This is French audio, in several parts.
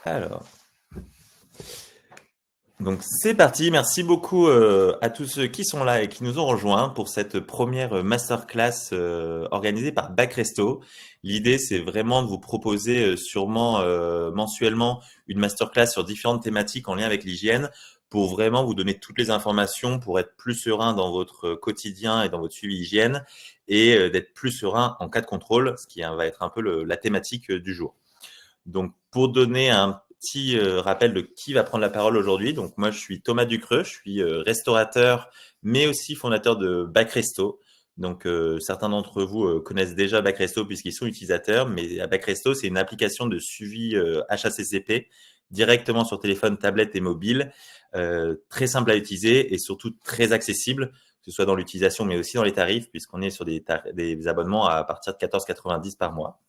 Alors, donc c'est parti. Merci beaucoup à tous ceux qui sont là et qui nous ont rejoints pour cette première masterclass organisée par Bacresto. L'idée, c'est vraiment de vous proposer sûrement mensuellement une masterclass sur différentes thématiques en lien avec l'hygiène pour vraiment vous donner toutes les informations pour être plus serein dans votre quotidien et dans votre suivi hygiène et d'être plus serein en cas de contrôle, ce qui va être un peu la thématique du jour. Donc, pour donner un petit rappel de qui va prendre la parole aujourd'hui, donc moi je suis Thomas Ducreux, je suis restaurateur, mais aussi fondateur de Bacresto. Donc, certains d'entre vous connaissent déjà Bacresto puisqu'ils sont utilisateurs, mais Bacresto, c'est une application de suivi HACCP directement sur téléphone, tablette et mobile, très simple à utiliser et surtout très accessible, que ce soit dans l'utilisation mais aussi dans les tarifs, puisqu'on est sur des abonnements à partir de 14,90 par mois.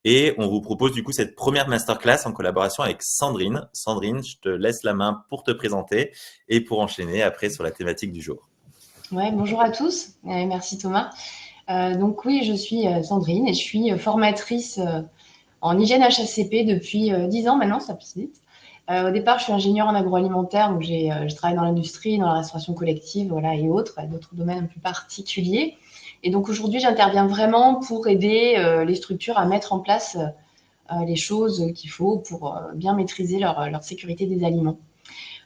Et on vous propose du coup cette première masterclass en collaboration avec Sandrine. Sandrine, je te laisse la main pour te présenter et pour enchaîner après sur la thématique du jour. Ouais, bonjour à tous. Merci Thomas. Donc oui, je suis Sandrine et je suis formatrice en hygiène HACCP depuis 10 ans maintenant, ça passe vite. Au départ, je suis ingénieure en agroalimentaire, donc je travaille dans l'industrie, dans la restauration collective, voilà, et d'autres domaines un peu particuliers. Et donc aujourd'hui, j'interviens vraiment pour aider les structures à mettre en place les choses qu'il faut pour bien maîtriser leur sécurité des aliments.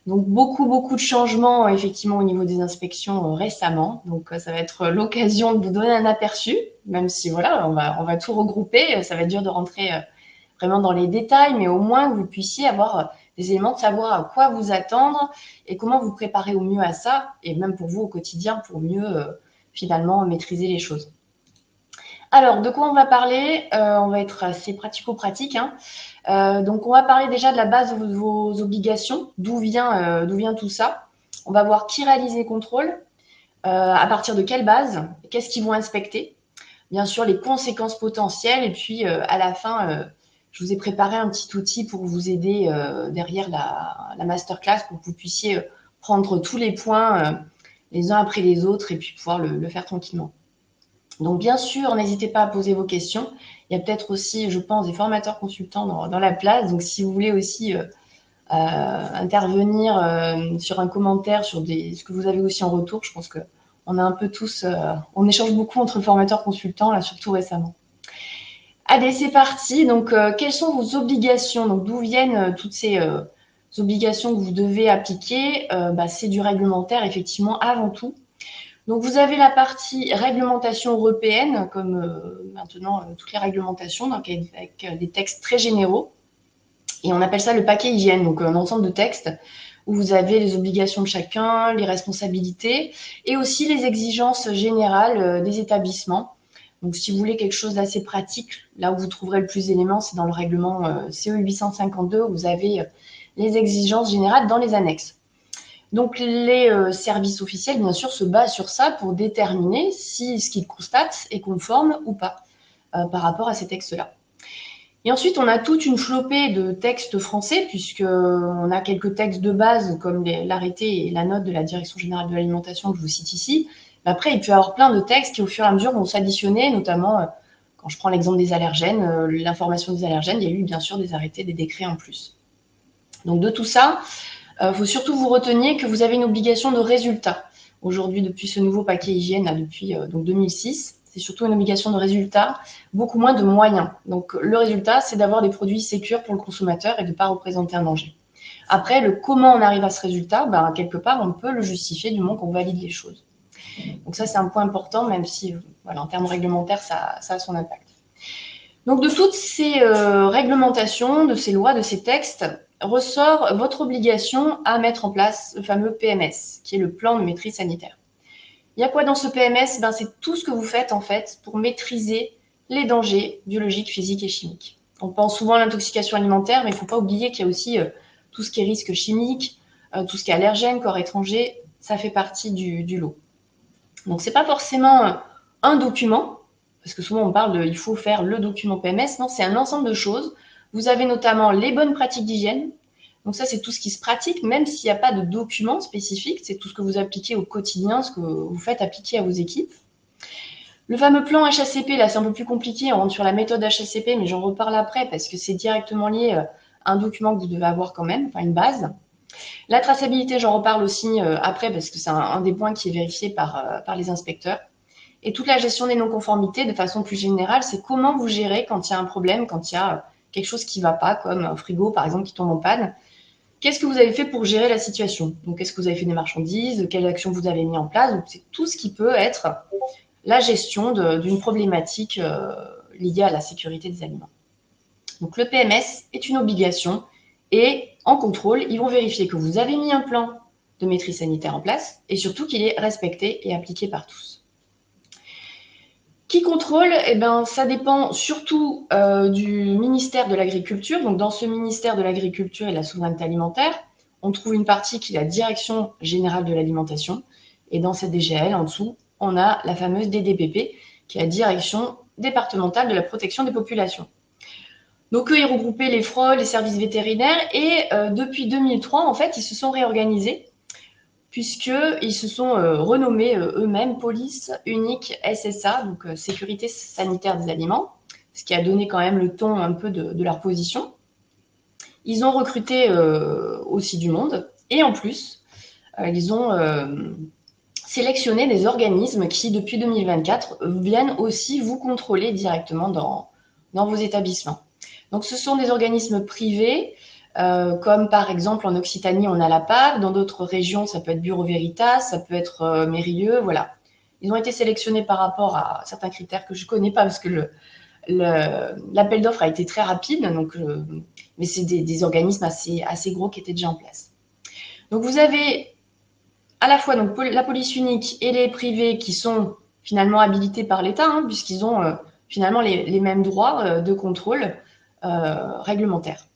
Donc beaucoup de changements effectivement au niveau des inspections récemment. Donc ça va être l'occasion de vous donner un aperçu, même si voilà, on va tout regrouper. Ça va être dur de rentrer vraiment dans les détails, mais au moins que vous puissiez avoir des éléments de savoir à quoi vous attendre et comment vous préparer au mieux à ça, et même pour vous au quotidien pour mieux finalement maîtriser les choses. Alors, de quoi on va parler On va être assez pratico-pratique, hein. Donc, on va parler déjà de la base de vos obligations, d'où vient tout ça. On va voir qui réalise les contrôles, à partir de quelle base, qu'est-ce qu'ils vont inspecter, bien sûr les conséquences potentielles, et puis à la fin, je vous ai préparé un petit outil pour vous aider derrière la masterclass pour que vous puissiez prendre tous les points les uns après les autres et puis pouvoir le faire tranquillement. Donc, bien sûr, n'hésitez pas à poser vos questions. Il y a peut-être aussi, je pense, des formateurs consultants dans la place. Donc, si vous voulez aussi intervenir sur un commentaire, sur ce que vous avez aussi en retour, je pense qu'on a un peu tous, on échange beaucoup entre formateurs consultants, là, surtout récemment. Allez, c'est parti. Donc, quelles sont vos obligations? Donc, d'où viennent toutes ces obligations que vous devez appliquer? C'est du réglementaire, effectivement, avant tout. Donc, vous avez la partie réglementation européenne, comme maintenant toutes les réglementations, donc avec des textes très généraux. Et on appelle ça le paquet hygiène, donc un ensemble de textes où vous avez les obligations de chacun, les responsabilités et aussi les exigences générales des établissements. Donc, si vous voulez quelque chose d'assez pratique, là où vous trouverez le plus d'éléments, c'est dans le règlement CE 852, où vous avez les exigences générales dans les annexes. Donc, les services officiels, bien sûr, se basent sur ça pour déterminer si ce qu'ils constatent est conforme ou pas par rapport à ces textes-là. Et ensuite, on a toute une flopée de textes français, puisqu'on a quelques textes de base, comme l'arrêté et la note de la Direction générale de l'alimentation que je vous cite ici. Mais après, il peut y avoir plein de textes qui, au fur et à mesure, vont s'additionner, notamment, quand je prends l'exemple des allergènes, l'information des allergènes, il y a eu bien sûr des arrêtés, des décrets en plus. Donc, de tout ça, faut surtout vous retenir que vous avez une obligation de résultat. Aujourd'hui, depuis ce nouveau paquet hygiène, là, depuis donc 2006, c'est surtout une obligation de résultat, beaucoup moins de moyens. Donc, le résultat, c'est d'avoir des produits sécurs pour le consommateur et de ne pas représenter un danger. Après, le comment on arrive à ce résultat, quelque part, on peut le justifier du moment qu'on valide les choses. Donc ça, c'est un point important, même si, voilà, en termes réglementaires, ça a son impact. Donc, de toutes ces réglementations, de ces lois, de ces textes, ressort votre obligation à mettre en place le fameux PMS, qui est le plan de maîtrise sanitaire. Il y a quoi dans ce PMS? C'est tout ce que vous faites en fait pour maîtriser les dangers biologiques, physiques et chimiques. On pense souvent à l'intoxication alimentaire, mais il ne faut pas oublier qu'il y a aussi tout ce qui est risque chimique, tout ce qui est allergène, corps étranger, ça fait partie du lot. Donc, ce n'est pas forcément un document, parce que souvent on parle de il faut faire le document PMS. Non, c'est un ensemble de choses. Vous avez notamment les bonnes pratiques d'hygiène. Donc ça, c'est tout ce qui se pratique, même s'il n'y a pas de document spécifique. C'est tout ce que vous appliquez au quotidien, ce que vous faites appliquer à vos équipes. Le fameux plan HACCP, là, c'est un peu plus compliqué. On rentre sur la méthode HACCP, mais j'en reparle après parce que c'est directement lié un document que vous devez avoir quand même, enfin une base. La traçabilité, j'en reparle aussi après parce que c'est un des points qui est vérifié par les inspecteurs. Et toute la gestion des non-conformités, de façon plus générale, c'est comment vous gérez quand il y a un problème, quand il y a quelque chose qui ne va pas, comme un frigo par exemple qui tombe en panne. Qu'est-ce que vous avez fait pour gérer la situation? Donc, est-ce que vous avez fait des marchandises? Quelles actions vous avez mis en place? Donc, c'est tout ce qui peut être la gestion d'une problématique liée à la sécurité des aliments. Donc, le PMS est une obligation et en contrôle, ils vont vérifier que vous avez mis un plan de maîtrise sanitaire en place et surtout qu'il est respecté et appliqué par tous. Qui contrôle? Eh ben, ça dépend surtout du ministère de l'Agriculture. Donc, dans ce ministère de l'Agriculture et de la souveraineté alimentaire, on trouve une partie qui est la Direction générale de l'alimentation. Et dans cette DGAL, en dessous, on a la fameuse DDPP, qui est la Direction départementale de la protection des populations. Donc, eux, ils regroupaient les FROL, les services vétérinaires, et depuis 2003, en fait, ils se sont réorganisés puisqu'ils se sont renommés eux-mêmes Police Unique SSA, donc Sécurité Sanitaire des Aliments, ce qui a donné quand même le ton un peu de leur position. Ils ont recruté aussi du monde, et en plus, ils ont sélectionné des organismes qui, depuis 2024, viennent aussi vous contrôler directement dans vos établissements. Donc, ce sont des organismes privés, comme par exemple en Occitanie, on a la PAV, dans d'autres régions, ça peut être Bureau Veritas, ça peut être Mérieux, voilà. Ils ont été sélectionnés par rapport à certains critères que je ne connais pas, parce que l'appel d'offres a été très rapide, donc, mais c'est des organismes assez gros qui étaient déjà en place. Donc, vous avez à la fois donc, la police unique et les privés qui sont finalement habilités par l'État, hein, puisqu'ils ont finalement les mêmes droits de contrôle réglementaire.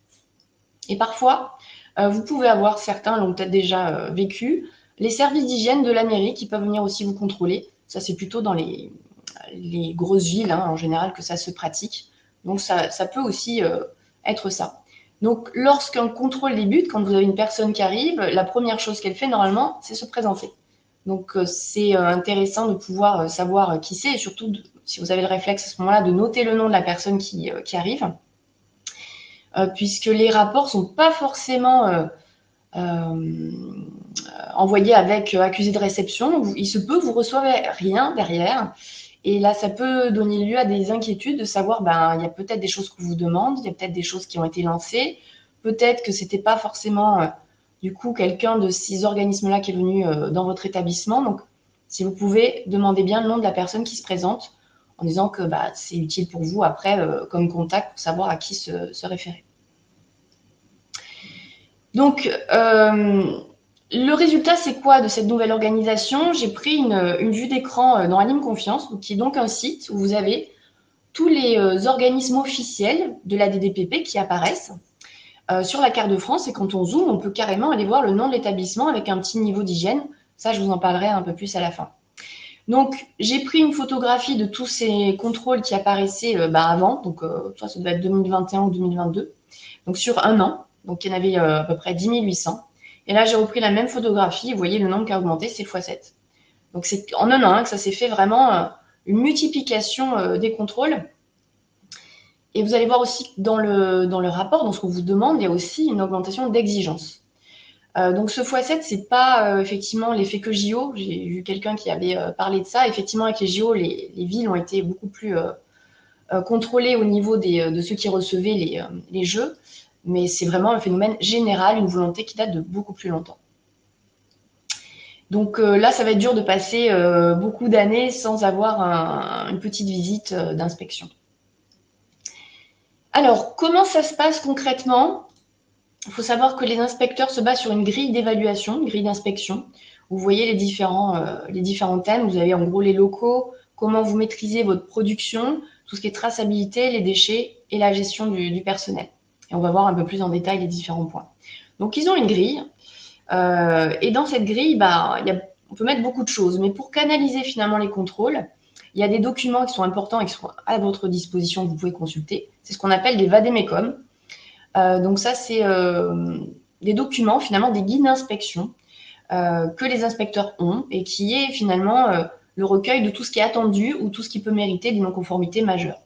Et parfois, vous pouvez avoir, certains l'ont peut-être déjà vécu, les services d'hygiène de la mairie qui peuvent venir aussi vous contrôler. Ça, c'est plutôt dans les grosses villes, hein, en général, que ça se pratique. Donc, ça peut aussi être ça. Donc, lorsqu'un contrôle débute, quand vous avez une personne qui arrive, la première chose qu'elle fait, normalement, c'est se présenter. Donc, c'est intéressant de pouvoir savoir qui c'est et surtout, si vous avez le réflexe à ce moment-là, de noter le nom de la personne qui arrive. Puisque les rapports ne sont pas forcément envoyés avec accusé de réception. Il se peut que vous ne recevez rien derrière. Et là, ça peut donner lieu à des inquiétudes de savoir, il y a peut-être des choses qu'on vous demande, il y a peut-être des choses qui ont été lancées, peut-être que ce n'était pas forcément, du coup, quelqu'un de ces organismes-là qui est venu dans votre établissement. Donc, si vous pouvez, demandez bien le nom de la personne qui se présente en disant que c'est utile pour vous après comme contact pour savoir à qui se référer. Donc, le résultat, c'est quoi de cette nouvelle organisation? J'ai pris une vue d'écran dans Anime Confiance, qui est donc un site où vous avez tous les organismes officiels de la DDPP qui apparaissent sur la carte de France. Et quand on zoome, on peut carrément aller voir le nom de l'établissement avec un petit niveau d'hygiène. Ça, je vous en parlerai un peu plus à la fin. Donc, j'ai pris une photographie de tous ces contrôles qui apparaissaient avant. Donc, ça doit être 2021 ou 2022. Donc, sur un an. Donc, il y en avait à peu près 10 800. Et là, j'ai repris la même photographie. Vous voyez, le nombre qui a augmenté, c'est x7. Donc, c'est en un an que ça s'est fait vraiment une multiplication des contrôles. Et vous allez voir aussi que dans le rapport, dans ce qu'on vous demande, il y a aussi une augmentation d'exigence. Donc, ce x7, c'est pas effectivement l'effet que JO. J'ai vu quelqu'un qui avait parlé de ça. Effectivement, avec les JO, les villes ont été beaucoup plus contrôlées au niveau de ceux qui recevaient les jeux. Mais c'est vraiment un phénomène général, une volonté qui date de beaucoup plus longtemps. Donc là, ça va être dur de passer beaucoup d'années sans avoir une petite visite d'inspection. Alors, comment ça se passe concrètement? Il faut savoir que les inspecteurs se basent sur une grille d'évaluation, une grille d'inspection. Vous voyez les différents thèmes. Vous avez en gros les locaux, comment vous maîtrisez votre production, tout ce qui est traçabilité, les déchets et la gestion du personnel. Et on va voir un peu plus en détail les différents points. Donc, ils ont une grille. Et dans cette grille, on peut mettre beaucoup de choses. Mais pour canaliser finalement les contrôles, il y a des documents qui sont importants et qui sont à votre disposition que vous pouvez consulter. C'est ce qu'on appelle des vadémécum. Donc ça, c'est des documents, finalement, des guides d'inspection que les inspecteurs ont et qui est finalement le recueil de tout ce qui est attendu ou tout ce qui peut mériter des non-conformités majeures.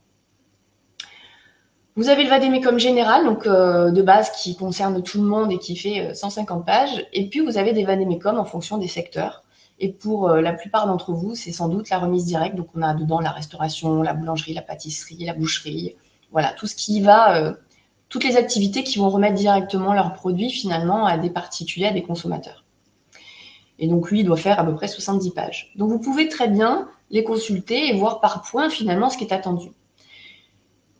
Vous avez le vade-mecum général, donc de base qui concerne tout le monde et qui fait 150 pages. Et puis vous avez des vade-mecum en fonction des secteurs. Et pour la plupart d'entre vous, c'est sans doute la remise directe. Donc on a dedans la restauration, la boulangerie, la pâtisserie, la boucherie. Voilà, tout ce qui va, toutes les activités qui vont remettre directement leurs produits finalement à des particuliers, à des consommateurs. Et donc lui, il doit faire à peu près 70 pages. Donc vous pouvez très bien les consulter et voir par point finalement ce qui est attendu.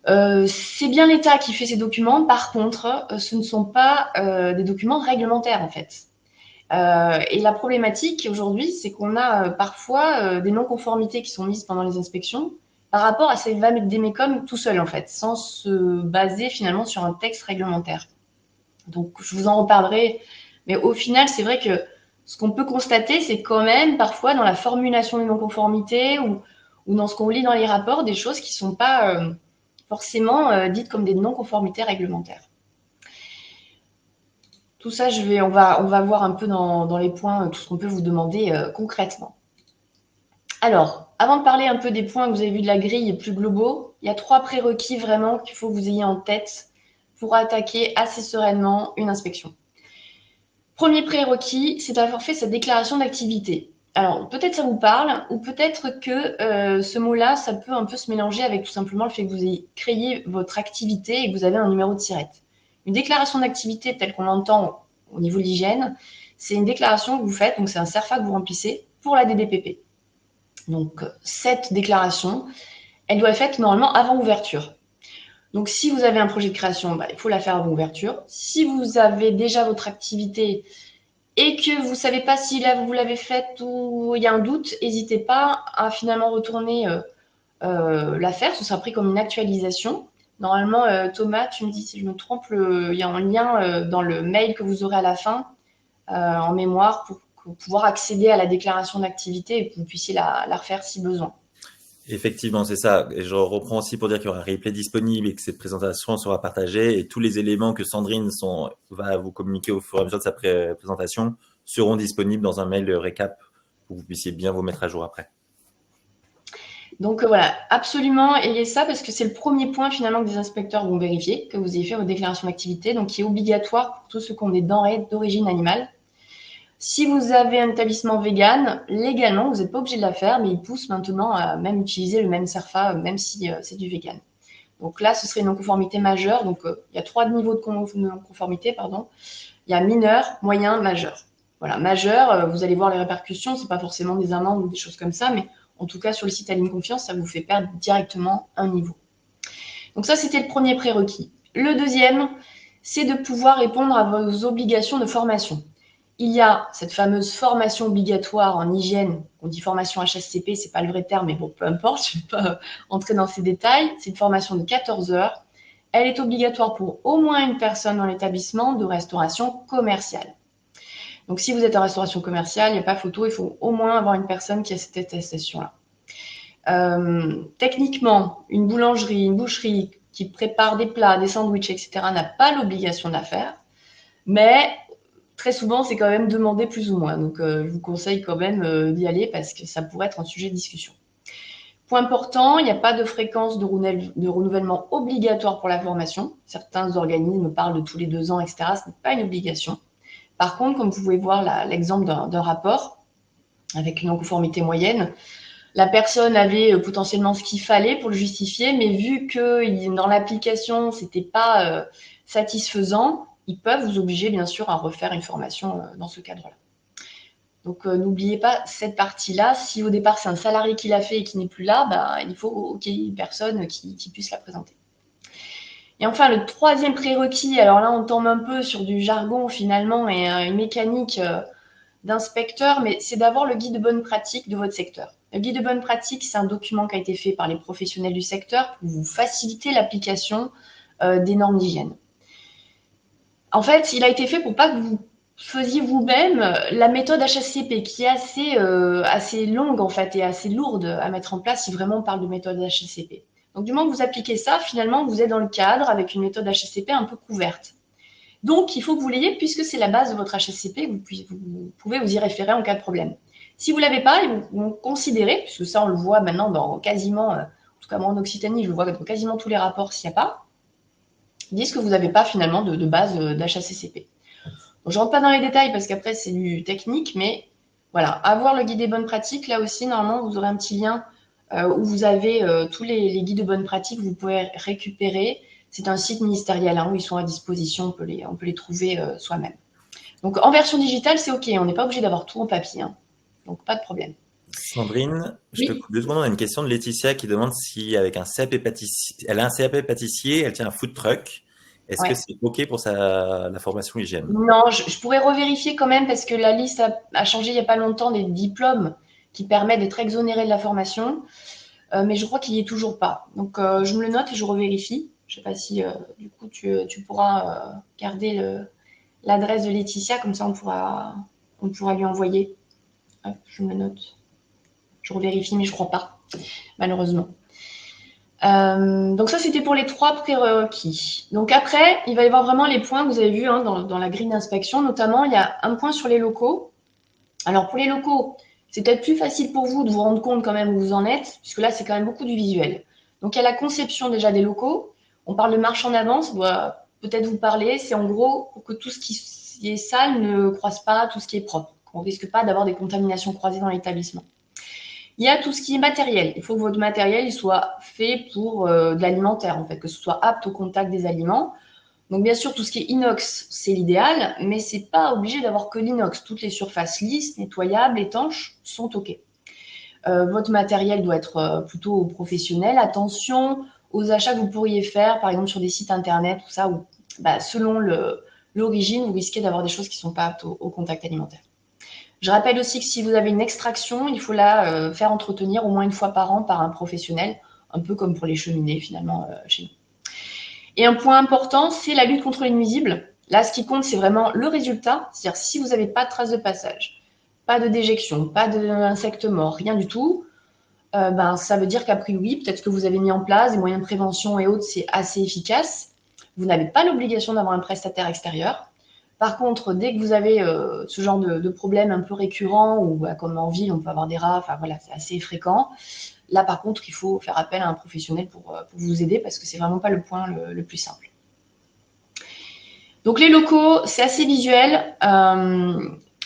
C'est bien l'État qui fait ces documents. Par contre, ce ne sont pas des documents réglementaires en fait. Et la problématique aujourd'hui, c'est qu'on a parfois des non-conformités qui sont mises pendant les inspections par rapport à ces vade-mecum tout seul en fait, sans se baser finalement sur un texte réglementaire. Donc je vous en reparlerai, mais au final, c'est vrai que ce qu'on peut constater, c'est quand même parfois dans la formulation des non-conformités ou dans ce qu'on lit dans les rapports, des choses qui ne sont pas forcément dites comme des non-conformités réglementaires. Tout ça, on va voir un peu dans les points tout ce qu'on peut vous demander concrètement. Alors, avant de parler un peu des points que vous avez vus de la grille plus globaux, il y a 3 prérequis vraiment qu'il faut que vous ayez en tête pour attaquer assez sereinement une inspection. Premier prérequis, c'est d'avoir fait sa déclaration d'activité. Alors, peut-être ça vous parle, ou peut-être que ce mot-là, ça peut un peu se mélanger avec tout simplement le fait que vous ayez créé votre activité et que vous avez un numéro de SIRET. Une déclaration d'activité telle qu'on l'entend au niveau de l'hygiène, c'est une déclaration que vous faites, donc c'est un CERFA que vous remplissez pour la DDPP. Donc, cette déclaration, elle doit être faite normalement avant ouverture. Donc, si vous avez un projet de création, il faut la faire avant ouverture. Si vous avez déjà votre activité et que vous ne savez pas si là vous l'avez faite ou il y a un doute, n'hésitez pas à finalement retourner la faire. Ce sera pris comme une actualisation. Normalement, Thomas, tu me dis si je me trompe, il y a un lien dans le mail que vous aurez à la fin en mémoire pour pouvoir accéder à la déclaration d'activité et que vous puissiez la refaire si besoin. Effectivement, c'est ça. Et je reprends aussi pour dire qu'il y aura un replay disponible et que cette présentation sera partagée et tous les éléments que Sandrine va vous communiquer au fur et à mesure de sa présentation seront disponibles dans un mail récap pour que vous puissiez bien vous mettre à jour après. Donc voilà, absolument ayez ça parce que c'est le premier point finalement que des inspecteurs vont vérifier, que vous ayez fait votre déclaration d'activité, donc qui est obligatoire pour tous ceux qui ont des denrées d'origine animale. Si vous avez un établissement vegan, légalement, vous n'êtes pas obligé de la faire, mais ils poussent maintenant à même utiliser le même CERFA, même si c'est du vegan. Donc là, ce serait une non-conformité majeure. Donc il y a 3 niveaux de non-conformité, pardon. Il y a mineur, moyen, majeur. Voilà, majeur, vous allez voir les répercussions, c'est pas forcément des amendes ou des choses comme ça, mais en tout cas sur le site Aline Confiance, ça vous fait perdre directement un niveau. Donc ça, c'était le premier prérequis. Le deuxième, c'est de pouvoir répondre à vos obligations de formation. Il y a cette fameuse formation obligatoire en hygiène, on dit formation HACCP, c'est pas le vrai terme, mais bon, peu importe, je ne vais pas entrer dans ces détails. C'est une formation de 14 heures. Elle est obligatoire pour au moins une personne dans l'établissement de restauration commerciale. Donc, si vous êtes en restauration commerciale, il n'y a pas photo, il faut au moins avoir une personne qui a cette attestation-là. Techniquement, une boulangerie, une boucherie qui prépare des plats, des sandwichs, etc., n'a pas l'obligation de la faire, mais très souvent, c'est quand même demandé plus ou moins. Donc, je vous conseille quand même d'y aller parce que ça pourrait être un sujet de discussion. Point important, il n'y a pas de fréquence de renouvellement obligatoire pour la formation. Certains organismes parlent de tous les 2 ans, etc. Ce n'est pas une obligation. Par contre, comme vous pouvez voir l'exemple d'un rapport avec une non-conformité moyenne, la personne avait potentiellement ce qu'il fallait pour le justifier, mais vu que dans l'application, ce n'était pas satisfaisant, ils peuvent vous obliger, bien sûr, à refaire une formation dans ce cadre-là. Donc, n'oubliez pas cette partie-là. Si au départ, c'est un salarié qui l'a fait et qui n'est plus là, il faut qu'il y ait une personne qui puisse la présenter. Et enfin, le troisième prérequis, alors là, on tombe un peu sur du jargon finalement et une mécanique d'inspecteur, mais c'est d'avoir le guide de bonne pratique de votre secteur. Le guide de bonne pratique, c'est un document qui a été fait par les professionnels du secteur pour vous faciliter l'application des normes d'hygiène. En fait, il a été fait pour pas que vous faisiez vous-même la méthode HACCP, qui est assez longue en fait et assez lourde à mettre en place si vraiment on parle de méthode HACCP. Donc, du moment que vous appliquez ça, finalement, vous êtes dans le cadre avec une méthode HACCP un peu couverte. Donc, il faut que vous l'ayez puisque c'est la base de votre HACCP, vous pouvez vous y référer en cas de problème. Si vous ne l'avez pas, ils vont considérer, puisque ça, on le voit maintenant dans quasiment, en tout cas moi en Occitanie, je le vois dans quasiment tous les rapports s'il n'y a pas, qui disent que vous n'avez pas finalement de base d'HACCP. Je ne rentre pas dans les détails parce qu'après, c'est du technique, mais voilà, avoir le guide des bonnes pratiques, là aussi, normalement, vous aurez un petit lien où vous avez tous les guides de bonnes pratiques que vous pouvez récupérer. C'est un site ministériel où ils sont à disposition, on peut les trouver soi-même. Donc, en version digitale, c'est OK, on n'est pas obligé d'avoir tout en papier, donc pas de problème. Sandrine, je te Oui, coupe 2 secondes. On a une question de Laetitia qui demande si, avec un CAP pâtissier, elle a un CAP pâtissier, elle tient un food truck. Est-ce que ouais. c'est OK pour la formation hygiène? Non, je pourrais revérifier quand même parce que la liste a changé il n'y a pas longtemps des diplômes qui permettent d'être exonérés de la formation. Mais je crois qu'il n'y est toujours pas. Donc, je me le note et je revérifie. Je ne sais pas si, du coup, tu pourras garder l'adresse de Laetitia, comme ça, on pourra lui envoyer. Hop, je me le note. Je revérifie, mais je ne crois pas, malheureusement. Donc ça, c'était pour les 3 prérequis. Donc après, il va y avoir vraiment les points que vous avez vus dans la grille d'inspection. Notamment, il y a un point sur les locaux. Alors pour les locaux, c'est peut-être plus facile pour vous de vous rendre compte quand même où vous en êtes, puisque là, c'est quand même beaucoup du visuel. Donc il y a la conception déjà des locaux. On parle de marche en avant, ça doit peut-être vous parler. C'est en gros pour que tout ce qui est sale ne croise pas tout ce qui est propre, qu'on ne risque pas d'avoir des contaminations croisées dans l'établissement. Il y a tout ce qui est matériel. Il faut que votre matériel il soit fait pour de l'alimentaire, en fait, que ce soit apte au contact des aliments. Donc bien sûr, tout ce qui est inox, c'est l'idéal, mais c'est pas obligé d'avoir que l'inox. Toutes les surfaces lisses, nettoyables, étanches sont OK. Votre matériel doit être plutôt professionnel. Attention aux achats que vous pourriez faire, par exemple sur des sites internet, tout ça, où selon l'origine, vous risquez d'avoir des choses qui ne sont pas aptes au contact alimentaire. Je rappelle aussi que si vous avez une extraction, il faut la faire entretenir au moins une fois par an par un professionnel, un peu comme pour les cheminées finalement chez nous. Et un point important, c'est la lutte contre les nuisibles. Là, ce qui compte, c'est vraiment le résultat. C'est-à-dire, si vous n'avez pas de traces de passage, pas de déjection, pas d'insectes morts, rien du tout, ça veut dire qu'a priori, peut-être que vous avez mis en place des moyens de prévention et autres, c'est assez efficace. Vous n'avez pas l'obligation d'avoir un prestataire extérieur. Par contre, dès que vous avez ce genre de problème un peu récurrent, ou comme en ville, on peut avoir des rats, enfin voilà, c'est assez fréquent. Là, par contre, il faut faire appel à un professionnel pour vous aider parce que c'est vraiment pas le point le plus simple. Donc les locaux, c'est assez visuel.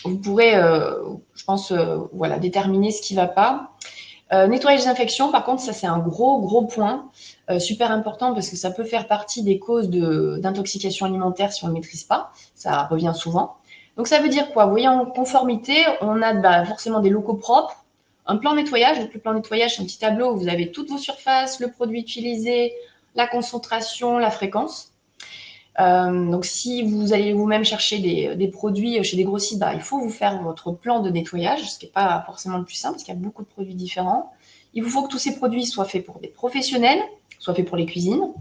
Vous pourrez, je pense, voilà, déterminer ce qui ne va pas. Nettoyage désinfection, par contre, ça c'est un gros point, super important parce que ça peut faire partie des causes d'intoxication alimentaire si on ne le maîtrise pas. Ça revient souvent. Donc ça veut dire quoi? Vous voyez, en conformité, on a forcément des locaux propres, un plan nettoyage. Donc le plan nettoyage, c'est un petit tableau où vous avez toutes vos surfaces, le produit utilisé, la concentration, la fréquence. Donc si vous allez vous-même chercher des produits chez des grossistes, il faut vous faire votre plan de nettoyage, ce qui n'est pas forcément le plus simple parce qu'il y a beaucoup de produits différents. Il vous faut que tous ces produits soient faits pour des professionnels, soient faits pour les cuisines,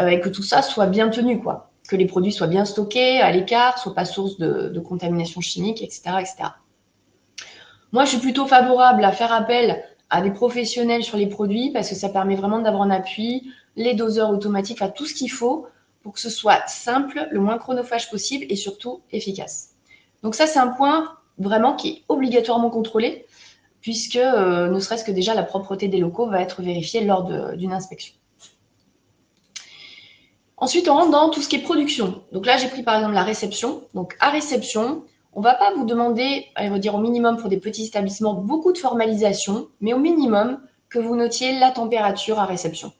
et que tout ça soit bien tenu, quoi. Que les produits soient bien stockés, à l'écart, soient pas source de contamination chimique, etc., etc. Moi, je suis plutôt favorable à faire appel à des professionnels sur les produits parce que ça permet vraiment d'avoir un appui, les doseurs automatiques, enfin tout ce qu'il faut pour que ce soit simple, le moins chronophage possible et surtout efficace. Donc ça, c'est un point vraiment qui est obligatoirement contrôlé puisque ne serait-ce que déjà la propreté des locaux va être vérifiée lors d'une inspection. Ensuite, on rentre dans tout ce qui est production. Donc là, j'ai pris par exemple la réception. Donc à réception, on ne va pas vous demander, on va dire au minimum pour des petits établissements, beaucoup de formalisation, mais au minimum que vous notiez la température à réception.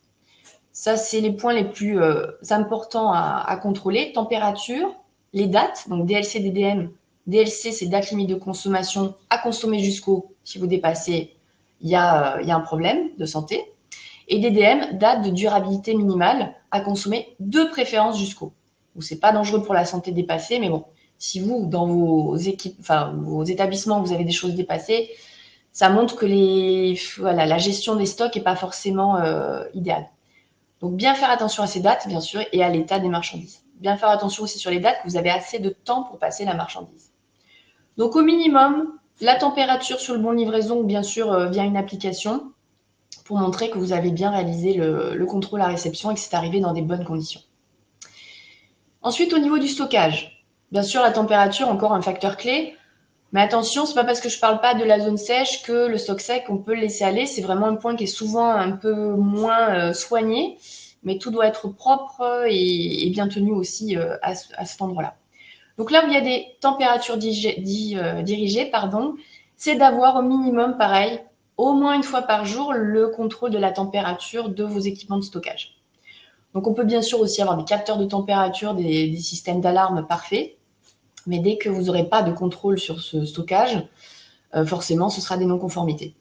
Ça, c'est les points les plus importants à contrôler. Température, les dates, donc DLC, DDM. DLC, c'est date limite de consommation à consommer jusqu'au. Si vous dépassez, il y a un problème de santé. Et DDM, date de durabilité minimale à consommer de préférence jusqu'au. C'est pas dangereux pour la santé dépassée, mais bon, si vous, dans vos vos établissements, vous avez des choses dépassées, ça montre que la gestion des stocks n'est pas forcément idéale. Donc, bien faire attention à ces dates, bien sûr, et à l'état des marchandises. Bien faire attention aussi sur les dates, que vous avez assez de temps pour passer la marchandise. Donc, au minimum, la température sur le bon de livraison, ou bien sûr via une application, pour montrer que vous avez bien réalisé le contrôle à réception et que c'est arrivé dans des bonnes conditions. Ensuite, au niveau du stockage, bien sûr, la température, encore un facteur clé. Mais attention, c'est pas parce que je parle pas de la zone sèche que le stock sec, on peut le laisser aller. C'est vraiment un point qui est souvent un peu moins soigné. mais tout doit être propre et bien tenu aussi à cet endroit-là. Donc là où il y a des températures dirigées, c'est d'avoir au minimum, pareil, au moins une fois par jour, le contrôle de la température de vos équipements de stockage. Donc on peut bien sûr aussi avoir des capteurs de température, des systèmes d'alarme parfaits, mais dès que vous n'aurez pas de contrôle sur ce stockage, forcément ce sera des non-conformités.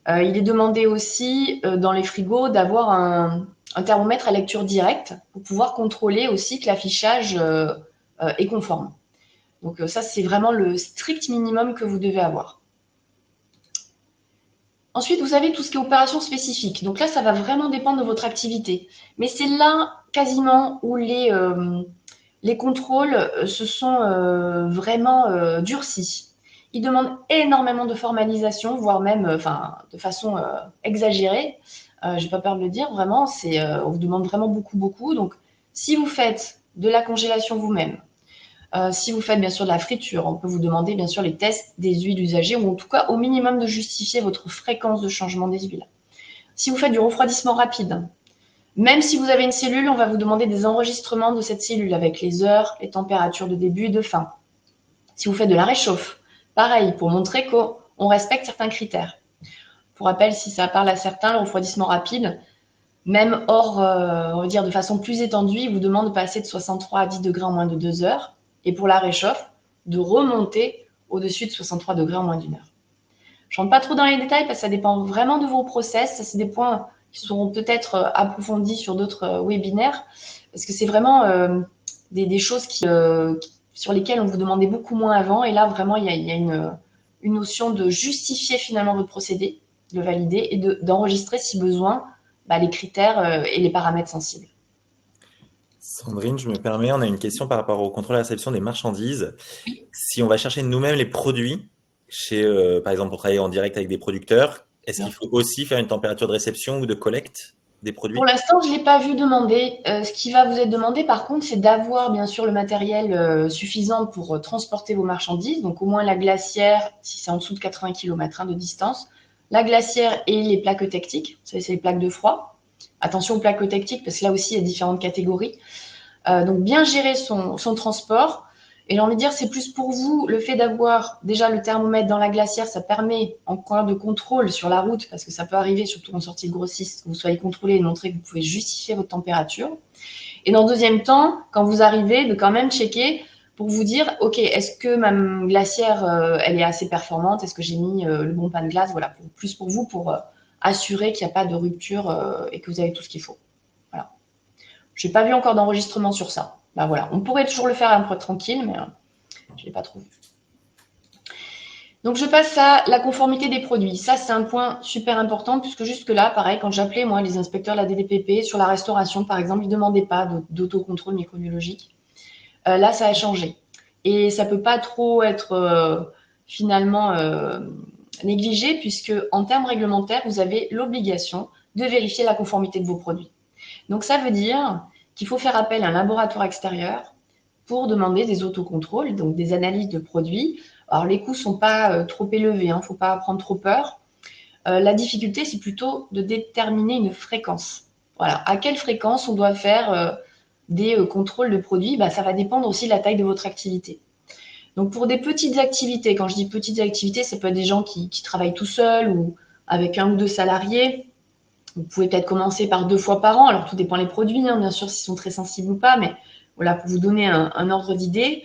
Il est demandé aussi dans les frigos d'avoir un thermomètre à lecture directe pour pouvoir contrôler aussi que l'affichage est conforme. Donc ça, c'est vraiment le strict minimum que vous devez avoir. Ensuite, vous avez tout ce qui est opération spécifique. Donc là, ça va vraiment dépendre de votre activité. Mais c'est là quasiment où les contrôles se sont vraiment durcis. Ils demandent énormément de formalisation, voire même de façon exagérée. Je n'ai pas peur de le dire, vraiment, on vous demande vraiment beaucoup, beaucoup. Donc, si vous faites de la congélation vous-même, si vous faites bien sûr de la friture, on peut vous demander bien sûr les tests des huiles usagées ou en tout cas au minimum de justifier votre fréquence de changement des huiles. Si vous faites du refroidissement rapide, même si vous avez une cellule, on va vous demander des enregistrements de cette cellule avec les heures, les températures de début et de fin. Si vous faites de la réchauffe, pareil, pour montrer qu'on respecte certains critères. Pour rappel, si ça parle à certains, le refroidissement rapide, même hors, on va dire de façon plus étendue, il vous demande de passer de 63 à 10 degrés en moins de 2 heures. Et pour la réchauffe, de remonter au-dessus de 63 degrés en moins d'une heure. Je ne rentre pas trop dans les détails parce que ça dépend vraiment de vos process. Ça, c'est des points qui seront peut-être approfondis sur d'autres webinaires parce que c'est vraiment des choses sur lesquelles on vous demandait beaucoup moins avant. Et là, vraiment, il y a une notion de justifier finalement votre procédé, de le valider et d'enregistrer si besoin les critères et les paramètres sensibles. Sandrine, je me permets, on a une question par rapport au contrôle de la réception des marchandises. Si on va chercher nous-mêmes les produits, par exemple, pour travailler en direct avec des producteurs, est-ce qu'il faut aussi faire une température de réception ou de collecte des Pour produits? l'instant, je ne l'ai pas vu demander. Ce qui va vous être demandé, par contre, c'est d'avoir bien sûr le matériel suffisant pour transporter vos marchandises. Donc, au moins la glacière, si c'est en dessous de 80 km de distance, la glacière et les plaques eutectiques. C'est les plaques de froid. Attention aux plaques eutectiques, parce que là aussi, il y a différentes catégories. Donc, bien gérer son transport. Et j'ai envie de dire, c'est plus pour vous le fait d'avoir déjà le thermomètre dans la glacière, ça permet encore de contrôle sur la route, parce que ça peut arriver, surtout en sortie de grossiste, que vous soyez contrôlé et de montrer que vous pouvez justifier votre température. Et dans le deuxième temps, quand vous arrivez, de quand même checker pour vous dire, OK, est-ce que ma glacière, elle est assez performante? Est-ce que j'ai mis le bon pain de glace? Voilà, plus pour vous, pour assurer qu'il n'y a pas de rupture et que vous avez tout ce qu'il faut. Voilà. Je n'ai pas vu encore d'enregistrement sur ça. Ben voilà, on pourrait toujours le faire un peu tranquille, mais je ne l'ai pas trop vu. Donc, je passe à la conformité des produits. Ça, c'est un point super important puisque jusque-là, pareil, quand j'appelais, moi, les inspecteurs de la DDPP sur la restauration, par exemple, ils ne demandaient pas d'autocontrôle microbiologique. Là, ça a changé. Et ça ne peut pas trop être finalement négligé puisque, en termes réglementaires, vous avez l'obligation de vérifier la conformité de vos produits. Donc, ça veut dire qu'il faut faire appel à un laboratoire extérieur pour demander des autocontrôles, donc des analyses de produits. Alors, les coûts ne sont pas trop élevés, il ne faut pas prendre trop peur. La difficulté, c'est plutôt de déterminer une fréquence. Voilà, à quelle fréquence on doit faire des contrôles de produits, ça va dépendre aussi de la taille de votre activité. Donc, pour des petites activités, quand je dis petites activités, ça peut être des gens qui travaillent tout seuls ou avec un ou deux salariés. Vous pouvez peut-être commencer par 2 fois par an. Alors, tout dépend des produits, bien sûr, s'ils sont très sensibles ou pas, mais voilà, pour vous donner un ordre d'idée.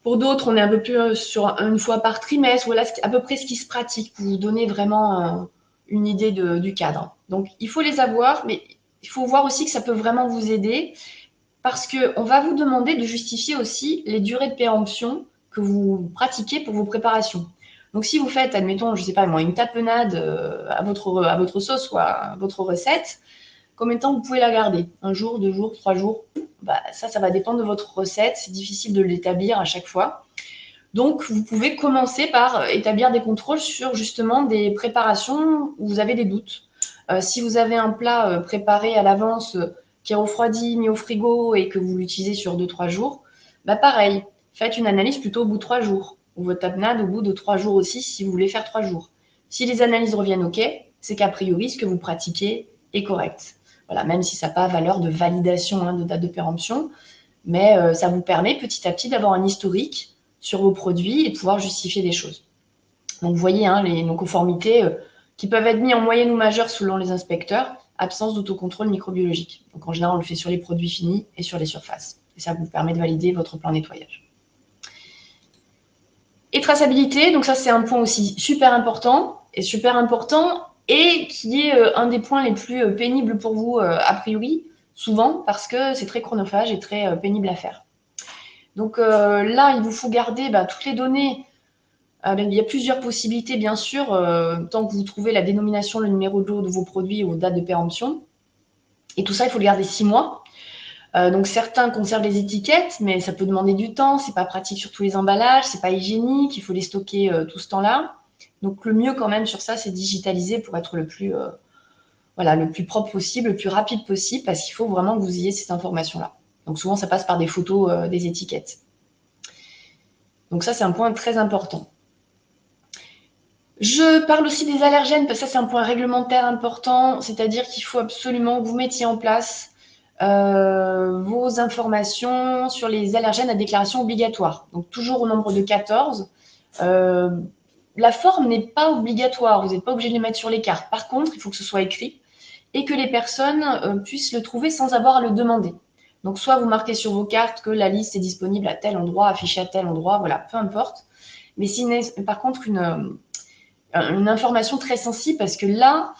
Pour d'autres, on est un peu plus sur une fois par trimestre. Voilà à peu près ce qui se pratique pour vous donner vraiment une idée du cadre. Donc, il faut les avoir, mais il faut voir aussi que ça peut vraiment vous aider parce qu'on va vous demander de justifier aussi les durées de péremption que vous pratiquez pour vos préparations. Donc, si vous faites, admettons, je ne sais pas moi, une tapenade à votre sauce ou à votre recette, combien de temps vous pouvez la garder? 1 jour, 2 jours, 3 jours? Ça va dépendre de votre recette. C'est difficile de l'établir à chaque fois. Donc, vous pouvez commencer par établir des contrôles sur justement des préparations où vous avez des doutes. Si vous avez un plat préparé à l'avance qui est refroidi, mis au frigo et que vous l'utilisez sur 2-3 jours, pareil, faites une analyse plutôt au bout de 3 jours. Ou votre tapenade au bout de 3 jours aussi si vous voulez faire 3 jours. Si les analyses reviennent OK, c'est qu'a priori ce que vous pratiquez est correct. Voilà, même si ça n'a pas valeur de validation de date de péremption, mais ça vous permet petit à petit d'avoir un historique sur vos produits et de pouvoir justifier des choses. Donc vous voyez les non-conformités qui peuvent être mis en moyenne ou majeure selon les inspecteurs, absence d'autocontrôle microbiologique. Donc en général, on le fait sur les produits finis et sur les surfaces. Et ça vous permet de valider votre plan nettoyage. Et traçabilité, donc ça c'est un point aussi super important et qui est un des points les plus pénibles pour vous a priori, souvent parce que c'est très chronophage et très pénible à faire. Donc là, il vous faut garder toutes les données. Il y a plusieurs possibilités, bien sûr, tant que vous trouvez la dénomination, le numéro de lot de vos produits ou date de péremption. Et tout ça, il faut le garder 6 mois. Donc certains conservent les étiquettes, mais ça peut demander du temps, c'est pas pratique sur tous les emballages, c'est pas hygiénique, il faut les stocker tout ce temps-là. Donc le mieux quand même sur ça, c'est digitaliser pour être le plus propre possible, le plus rapide possible, parce qu'il faut vraiment que vous ayez cette information-là. Donc souvent, ça passe par des photos des étiquettes. Donc ça, c'est un point très important. Je parle aussi des allergènes, parce que ça, c'est un point réglementaire important, c'est-à-dire qu'il faut absolument que vous mettiez en place vos informations sur les allergènes à déclaration obligatoire. Donc toujours au nombre de 14. La forme n'est pas obligatoire, vous n'êtes pas obligé de les mettre sur les cartes. Par contre, il faut que ce soit écrit et que les personnes puissent le trouver sans avoir à le demander. Donc soit vous marquez sur vos cartes que la liste est disponible à tel endroit, affichée à tel endroit, voilà, peu importe. Mais par contre une information très sensible parce que là,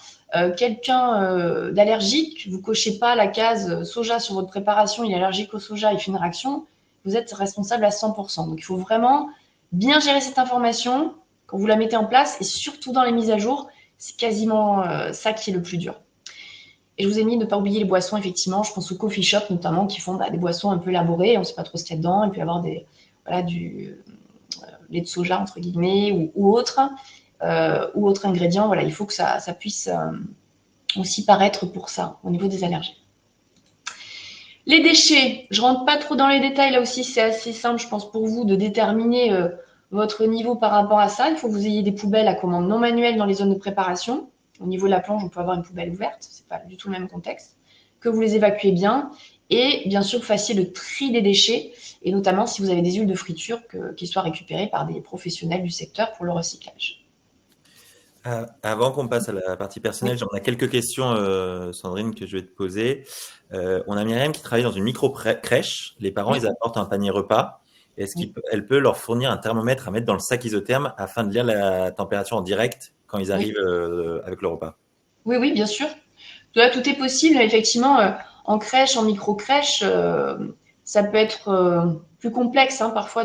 quelqu'un d'allergique, vous cochez pas la case soja sur votre préparation, il est allergique au soja, il fait une réaction, vous êtes responsable à 100%. Donc il faut vraiment bien gérer cette information quand vous la mettez en place et surtout dans les mises à jour, c'est quasiment ça qui est le plus dur. Et je vous ai mis de ne pas oublier les boissons, effectivement, je pense aux coffee shops notamment qui font des boissons un peu élaborées, on ne sait pas trop ce qu'il y a dedans, il peut y avoir du lait de soja entre guillemets ou autre. Ou autres ingrédients, voilà, il faut que ça puisse aussi paraître pour ça au niveau des allergies. Les déchets, je rentre pas trop dans les détails, là aussi c'est assez simple, je pense, pour vous de déterminer votre niveau par rapport à ça. Il faut que vous ayez des poubelles à commande non manuelle dans les zones de préparation. Au niveau de la planche, on peut avoir une poubelle ouverte, c'est pas du tout le même contexte. Que vous les évacuez bien et bien sûr que vous fassiez le tri des déchets et notamment si vous avez des huiles de friture qu'ils soient récupérées par des professionnels du secteur pour le recyclage. Avant qu'on passe à la partie personnelle, Oui. j'en ai quelques questions, Sandrine, que je vais te poser. On a Myriam qui travaille dans une micro-crèche. Les parents, Oui. ils apportent un panier repas. Est-ce Oui. qu'elle peut leur fournir un thermomètre à mettre dans le sac isotherme afin de lire la température en direct quand ils Oui. arrivent avec le repas? Oui, oui, bien sûr. Là, tout est possible. Effectivement, en crèche, en micro-crèche, ça peut être plus complexe parfois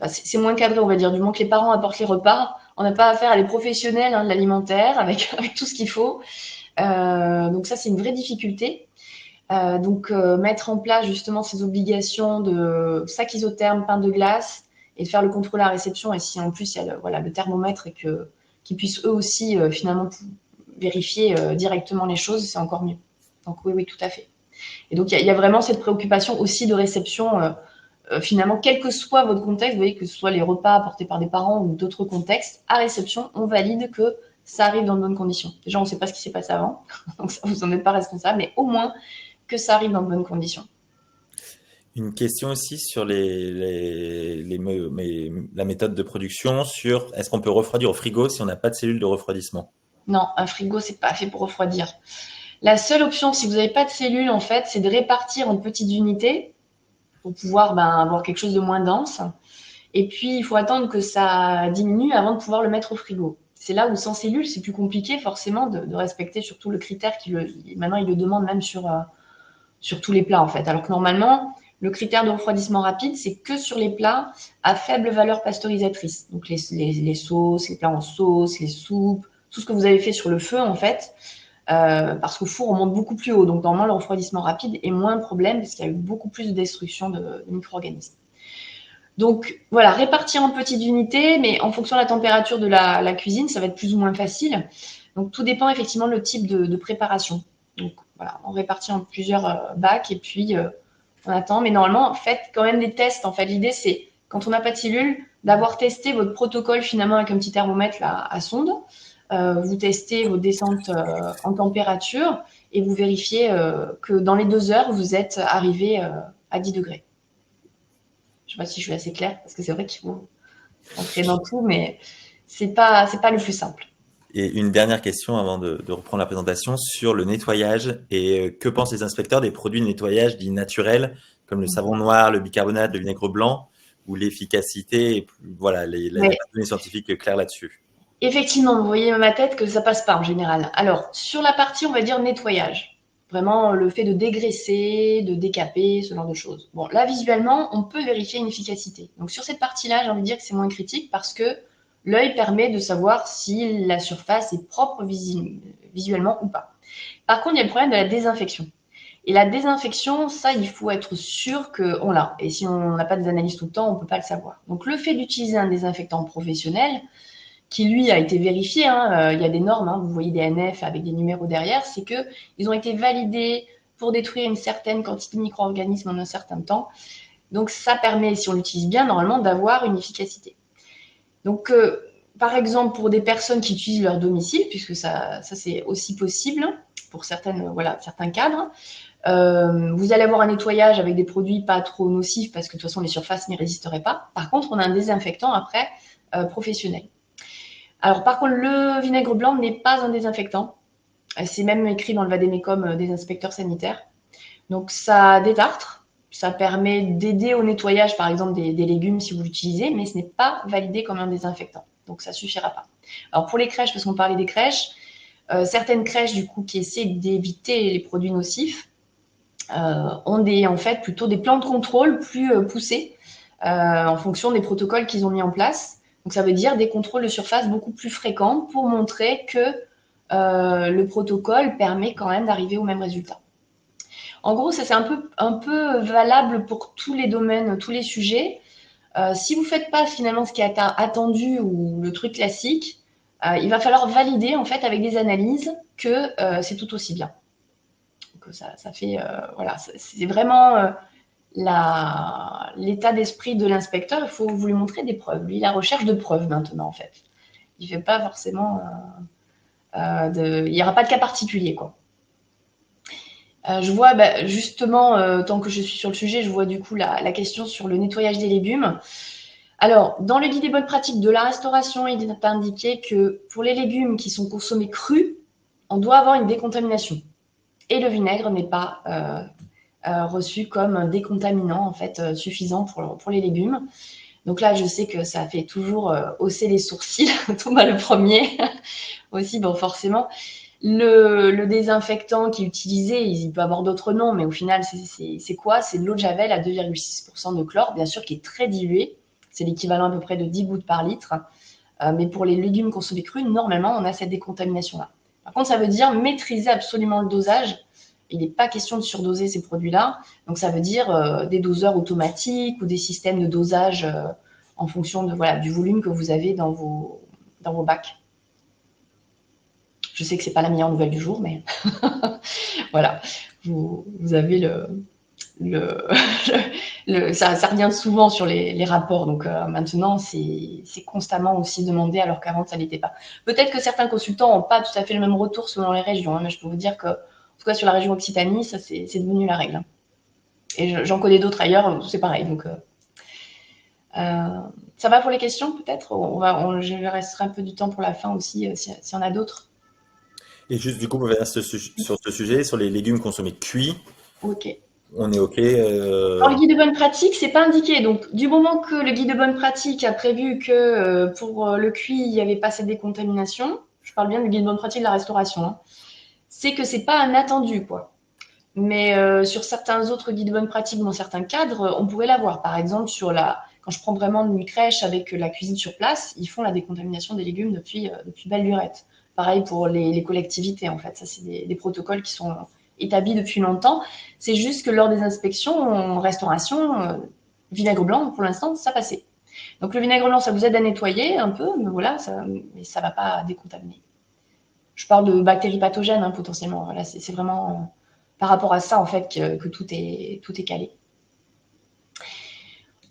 c'est moins cadré, on va dire. Du moment que les parents apportent les repas, on n'a pas affaire à des professionnels de l'alimentaire avec tout ce qu'il faut. Donc ça, c'est une vraie difficulté. Donc mettre en place justement ces obligations de sac isotherme, pain de glace et de faire le contrôle à réception. Et si en plus il y a le thermomètre et qu'ils puissent eux aussi finalement vérifier directement les choses, c'est encore mieux. Donc oui, oui, tout à fait. Et donc il y a vraiment cette préoccupation aussi de réception finalement, quel que soit votre contexte, vous voyez que ce soit les repas apportés par des parents ou d'autres contextes, à réception, on valide que ça arrive dans de bonnes conditions. Déjà, on ne sait pas ce qui s'est passé avant, donc ça, vous n'en êtes pas responsable, mais au moins que ça arrive dans de bonnes conditions. Une question aussi sur la méthode de production, sur est-ce qu'on peut refroidir au frigo si on n'a pas de cellule de refroidissement? Non, un frigo, c'est pas fait pour refroidir. La seule option, si vous n'avez pas de cellule, en fait, c'est de répartir en petites unités pour pouvoir avoir quelque chose de moins dense. Et puis, il faut attendre que ça diminue avant de pouvoir le mettre au frigo. C'est là où sans cellule, c'est plus compliqué forcément de respecter surtout le critère maintenant il le demande même sur tous les plats en fait. Alors que normalement, le critère de refroidissement rapide, c'est que sur les plats à faible valeur pasteurisatrice. Donc les sauces, les plats en sauce, les soupes, tout ce que vous avez fait sur le feu en fait, parce qu'au four on monte beaucoup plus haut. Donc normalement le refroidissement rapide est moins un problème parce qu'il y a eu beaucoup plus de destruction de micro-organismes. Donc voilà, répartir en petites unités, mais en fonction de la température de la cuisine, ça va être plus ou moins facile. Donc tout dépend effectivement le type de préparation. Donc voilà, on répartit en plusieurs bacs et puis on attend. Mais normalement, faites quand même des tests. En fait, l'idée c'est quand on n'a pas de cellule, d'avoir testé votre protocole finalement avec un petit thermomètre là, à sonde vous testez vos descentes en température et vous vérifiez que dans les 2 heures, vous êtes arrivé à 10 degrés. Je ne sais pas si je suis assez claire, parce que c'est vrai qu'il faut entrer dans tout, mais c'est pas le plus simple. Et une dernière question avant de reprendre la présentation sur le nettoyage et que pensent les inspecteurs des produits de nettoyage dits naturels comme le savon noir, le bicarbonate, le vinaigre blanc, où l'efficacité, voilà, la Ouais. donnée scientifique claire là-dessus. Effectivement, vous voyez ma tête que ça passe pas en général. Alors, sur la partie, on va dire nettoyage, vraiment le fait de dégraisser, de décaper, ce genre de choses. Bon, là, visuellement, on peut vérifier une efficacité. Donc, sur cette partie-là, j'ai envie de dire que c'est moins critique parce que l'œil permet de savoir si la surface est propre visuellement ou pas. Par contre, il y a le problème de la désinfection. Et la désinfection, ça, il faut être sûr qu'on l'a. Et si on n'a pas des analyses tout le temps, on ne peut pas le savoir. Donc, le fait d'utiliser un désinfectant professionnel, qui lui a été vérifié, hein, il y a des normes, hein, vous voyez des NF avec des numéros derrière, c'est qu'ils ont été validés pour détruire une certaine quantité de micro-organismes en un certain temps. Donc ça permet, si on l'utilise bien, normalement, d'avoir une efficacité. Donc, par exemple, pour des personnes qui utilisent leur domicile, puisque ça c'est aussi possible pour certains cadres, vous allez avoir un nettoyage avec des produits pas trop nocifs parce que de toute façon les surfaces n'y résisteraient pas. Par contre, on a un désinfectant après professionnel. Alors, par contre, le vinaigre blanc n'est pas un désinfectant. C'est même écrit dans le vade-mecum des inspecteurs sanitaires. Donc, ça détartre. Ça permet d'aider au nettoyage, par exemple, des légumes si vous l'utilisez, mais ce n'est pas validé comme un désinfectant. Donc, ça ne suffira pas. Alors, pour les crèches, parce qu'on parlait des crèches, certaines crèches, du coup, qui essaient d'éviter les produits nocifs, ont en fait plutôt des plans de contrôle plus poussés en fonction des protocoles qu'ils ont mis en place. Donc ça veut dire des contrôles de surface beaucoup plus fréquents pour montrer que le protocole permet quand même d'arriver au même résultat. En gros, ça c'est un peu valable pour tous les domaines, tous les sujets. Si vous ne faites pas finalement ce qui est attendu ou le truc classique, il va falloir valider en fait avec des analyses que c'est tout aussi bien. Donc ça fait voilà, c'est vraiment l'état d'esprit de l'inspecteur, il faut vous lui montrer des preuves. Lui, la recherche de preuves maintenant, en fait. Il fait pas forcément il n'y aura pas de cas particulier, quoi. Je vois, justement, tant que je suis sur le sujet, je vois du coup la question sur le nettoyage des légumes. Alors, dans le guide des bonnes pratiques de la restauration, il est indiqué que pour les légumes qui sont consommés crus, on doit avoir une décontamination. Et le vinaigre n'est pas reçu comme un décontaminant en fait suffisant pour les légumes. Donc là, je sais que ça fait toujours hausser les sourcils, Thomas le premier aussi, bon forcément. Le désinfectant qui est utilisé, il peut avoir d'autres noms, mais au final, c'est quoi? C'est de l'eau de javel à 2,6% de chlore, bien sûr, qui est très dilué. C'est l'équivalent à peu près de 10 gouttes par litre. Mais pour les légumes consommés crus, normalement, on a cette décontamination-là. Par contre, ça veut dire maîtriser absolument le dosage. Il n'est pas question de surdoser ces produits-là. Donc, ça veut dire des doseurs automatiques ou des systèmes de dosage en fonction du volume que vous avez dans vos bacs. Je sais que ce n'est pas la meilleure nouvelle du jour, mais voilà, vous avez ça revient souvent sur les rapports. Donc maintenant, c'est constamment aussi demandé, alors qu'avant, ça n'était pas. Peut-être que certains consultants n'ont pas tout à fait le même retour selon les régions, hein, mais je peux vous dire que, en tout cas, sur la région Occitanie, ça, c'est devenu la règle. Et j'en connais d'autres ailleurs, c'est pareil. Donc, ça va pour les questions, peut-être je resterai un peu du temps pour la fin aussi, s'il y en a d'autres. Et juste du coup, pour revenir sur ce sujet, sur les légumes consommés cuits, Ok. on est OK. Dans le guide de bonne pratique, c'est pas indiqué. Donc, du moment que le guide de bonne pratique a prévu que pour le cuit, il n'y avait pas cette décontamination, je parle bien du guide de bonne pratique de la restauration, hein, c'est que c'est pas un attendu, quoi. Mais sur certains autres guides de bonne pratique, dans certains cadres, on pourrait l'avoir. Par exemple, quand je prends vraiment une crèche avec la cuisine sur place, ils font la décontamination des légumes depuis belle lurette. Pareil pour les collectivités, en fait. Ça, c'est des protocoles qui sont établis depuis longtemps. C'est juste que lors des inspections en restauration, vinaigre blanc, pour l'instant, ça passait. Donc le vinaigre blanc, ça vous aide à nettoyer un peu, mais voilà, mais ça va pas décontaminer. Je parle de bactéries pathogènes, hein, potentiellement. Voilà, c'est vraiment par rapport à ça, en fait, que tout est calé.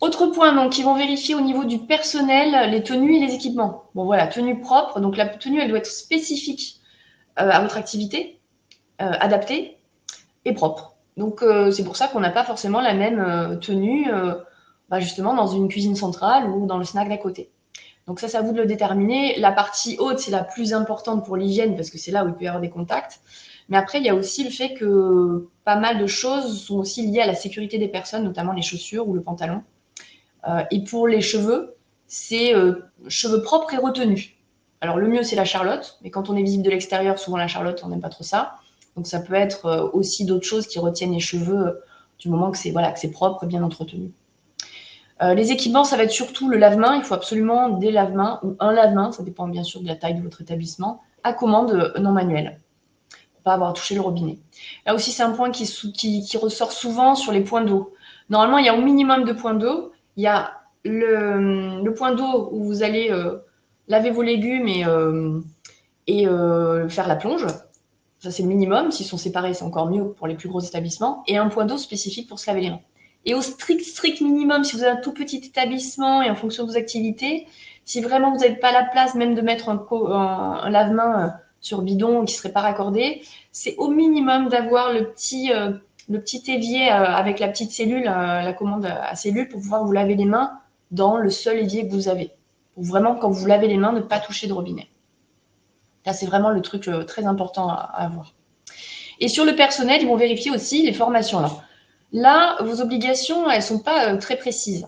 Autre point, donc, ils vont vérifier au niveau du personnel les tenues et les équipements. Bon, voilà, tenue propre. Donc, la tenue, elle doit être spécifique à votre activité, adaptée et propre. Donc, c'est pour ça qu'on n'a pas forcément la même tenue, justement, dans une cuisine centrale ou dans le snack d'à côté. Donc, ça, c'est à vous de le déterminer. La partie haute, c'est la plus importante pour l'hygiène parce que c'est là où il peut y avoir des contacts. Mais après, il y a aussi le fait que pas mal de choses sont aussi liées à la sécurité des personnes, notamment les chaussures ou le pantalon. Et pour les cheveux, c'est cheveux propres et retenus. Alors le mieux, c'est la charlotte, mais quand on est visible de l'extérieur, souvent la charlotte, on n'aime pas trop ça. Donc ça peut être aussi d'autres choses qui retiennent les cheveux du moment que c'est voilà, que c'est propre, bien entretenu. Les équipements, ça va être surtout le lave-main. Il faut absolument des lave-mains ou un lave-main, ça dépend bien sûr de la taille de votre établissement, à commande non manuelle, pour pas avoir à toucher le robinet. Là aussi, c'est un point qui ressort souvent sur les points d'eau. Normalement, il y a au minimum de points d'eau. Il y a le point d'eau où vous allez laver vos légumes et faire la plonge. Ça, c'est le minimum. S'ils sont séparés, c'est encore mieux pour les plus gros établissements. Et un point d'eau spécifique pour se laver les mains. Et au strict minimum, si vous avez un tout petit établissement et en fonction de vos activités, si vraiment vous n'avez pas la place même de mettre un lave-main sur bidon qui ne serait pas raccordé, c'est au minimum d'avoir le petit évier avec la petite cellule, la commande à cellule pour pouvoir vous laver les mains dans le seul évier que vous avez. Pour vraiment, quand vous lavez les mains, ne pas toucher de robinet. Là, c'est vraiment le truc très important à avoir. Et sur le personnel, ils vont vérifier aussi les formations. Là, vos obligations, elles ne sont pas très précises.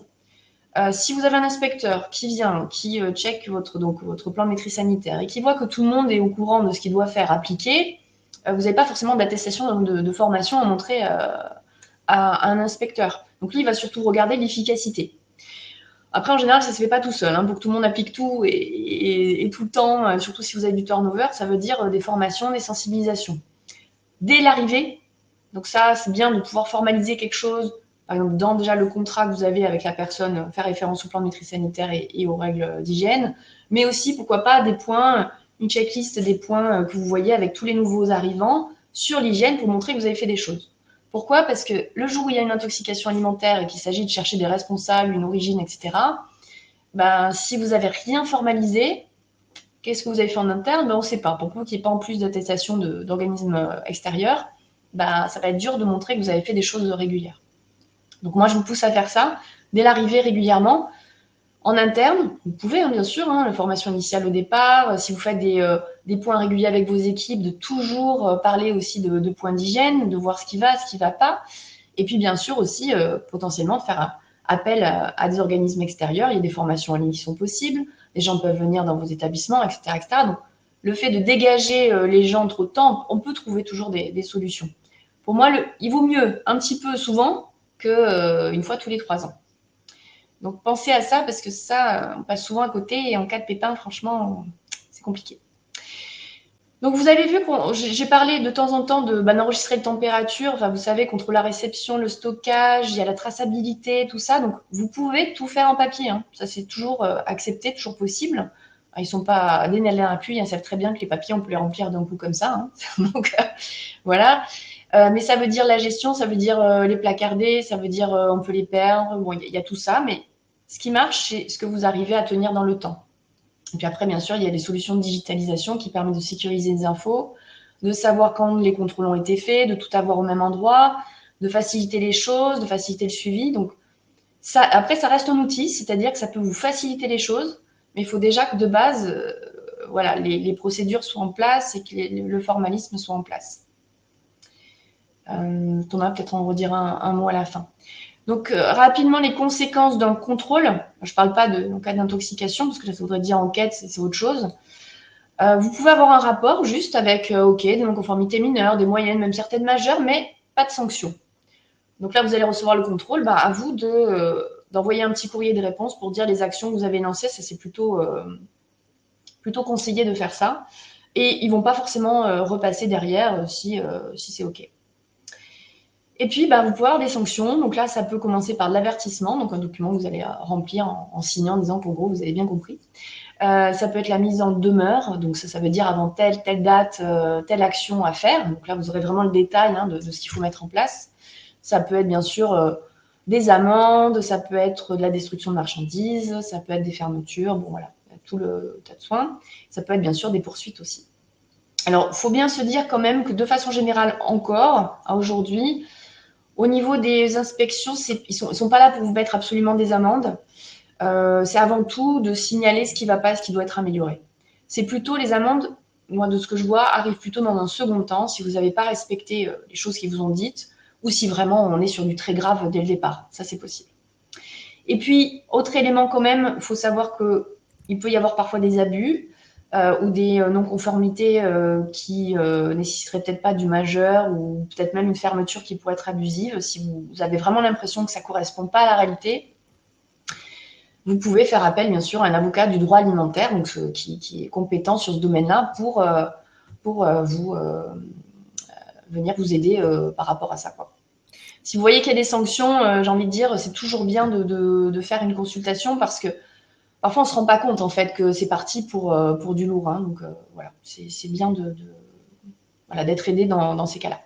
Si vous avez un inspecteur qui vient, qui check votre plan de maîtrise sanitaire et qui voit que tout le monde est au courant de ce qu'il doit faire appliquer, vous n'avez pas forcément d'attestation de formation à montrer à un inspecteur. Donc lui, il va surtout regarder l'efficacité. Après, en général, ça ne se fait pas tout seul. Pour que tout le monde applique tout et tout le temps, surtout si vous avez du turnover, ça veut dire des formations, des sensibilisations. Dès l'arrivée, donc ça, c'est bien de pouvoir formaliser quelque chose, par exemple, dans déjà le contrat que vous avez avec la personne, faire référence au plan de maîtrise sanitaire et aux règles d'hygiène, mais aussi, pourquoi pas, des points, une checklist des points que vous voyez avec tous les nouveaux arrivants sur l'hygiène pour montrer que vous avez fait des choses. Pourquoi? Parce que le jour où il y a une intoxication alimentaire et qu'il s'agit de chercher des responsables, une origine, etc., si vous n'avez rien formalisé, qu'est-ce que vous avez fait en interne? On ne sait pas. Pour peu qu'il n'y ait pas en plus d'attestation d'organismes extérieurs, ça va être dur de montrer que vous avez fait des choses régulières. Donc moi, je vous pousse à faire ça dès l'arrivée régulièrement. En interne, vous pouvez, bien sûr, la formation initiale au départ, si vous faites des points réguliers avec vos équipes, de toujours parler aussi de points d'hygiène, de voir ce qui va pas. Et puis, bien sûr, aussi, potentiellement, faire appel à des organismes extérieurs. Il y a des formations en ligne qui sont possibles. Les gens peuvent venir dans vos établissements, etc. etc. Donc, le fait de dégager les gens trop de temps, on peut trouver toujours des solutions. Pour moi, il vaut mieux un petit peu souvent qu'une fois tous les 3 ans. Donc, pensez à ça parce que ça, on passe souvent à côté et en cas de pépin, franchement, c'est compliqué. Donc, vous avez vu que j'ai parlé de temps en temps d'enregistrer les températures. Enfin, vous savez, contre la réception, le stockage, il y a la traçabilité, tout ça. Donc, vous pouvez tout faire en papier. Ça, c'est toujours accepté, toujours possible. Ils ne sont pas des nerfs à pluie. Ils savent très bien que les papiers, on peut les remplir d'un coup comme ça. Donc, voilà. Mais ça veut dire la gestion, ça veut dire les placarder, ça veut dire on peut les perdre. Bon, il y a tout ça, mais ce qui marche, c'est ce que vous arrivez à tenir dans le temps. Et puis après, bien sûr, il y a des solutions de digitalisation qui permettent de sécuriser les infos, de savoir quand les contrôles ont été faits, de tout avoir au même endroit, de faciliter les choses, de faciliter le suivi. Donc, ça, après, ça reste un outil, c'est-à-dire que ça peut vous faciliter les choses, mais il faut déjà que de base, les procédures soient en place et que le formalisme soit en place. Thomas, peut-être en redire un mot à la fin. Donc, rapidement, les conséquences d'un contrôle. Je ne parle pas en cas d'intoxication, parce que ça voudrait dire enquête, c'est autre chose. Vous pouvez avoir un rapport juste avec, des non-conformités mineures, des moyennes, même certaines majeures, mais pas de sanctions. Donc là, vous allez recevoir le contrôle. À vous d'envoyer un petit courrier de réponse pour dire les actions que vous avez lancées. Ça, c'est plutôt conseillé de faire ça. Et ils ne vont pas forcément repasser derrière si c'est OK. Et puis, vous pouvez avoir des sanctions. Donc là, ça peut commencer par de l'avertissement, donc un document que vous allez remplir en signant, en disant qu'en gros, vous avez bien compris. Ça peut être la mise en demeure, donc ça veut dire avant telle date, telle action à faire. Donc là, vous aurez vraiment le détail de ce qu'il faut mettre en place. Ça peut être bien sûr des amendes, ça peut être de la destruction de marchandises, ça peut être des fermetures, bon voilà, tout le tas de soins. Ça peut être bien sûr des poursuites aussi. Alors, il faut bien se dire quand même que de façon générale encore, à aujourd'hui, au niveau des inspections, ils sont pas là pour vous mettre absolument des amendes. C'est avant tout de signaler ce qui ne va pas, ce qui doit être amélioré. C'est plutôt les amendes, moi de ce que je vois, arrivent plutôt dans un second temps si vous n'avez pas respecté les choses qui vous ont dites ou si vraiment on est sur du très grave dès le départ. Ça, c'est possible. Et puis, autre élément quand même, il faut savoir qu'il peut y avoir parfois des abus ou des non-conformités qui nécessiteraient peut-être pas du majeur ou peut-être même une fermeture qui pourrait être abusive. Si vous avez vraiment l'impression que ça ne correspond pas à la réalité, vous pouvez faire appel, bien sûr, à un avocat du droit alimentaire donc, qui est compétent sur ce domaine-là pour vous venir vous aider par rapport à ça, quoi. Si vous voyez qu'il y a des sanctions, j'ai envie de dire, c'est toujours bien de faire une consultation parce que parfois on ne se rend pas compte en fait que c'est parti pour du lourd. Hein, donc voilà, c'est bien voilà, d'être aidé dans ces cas-là.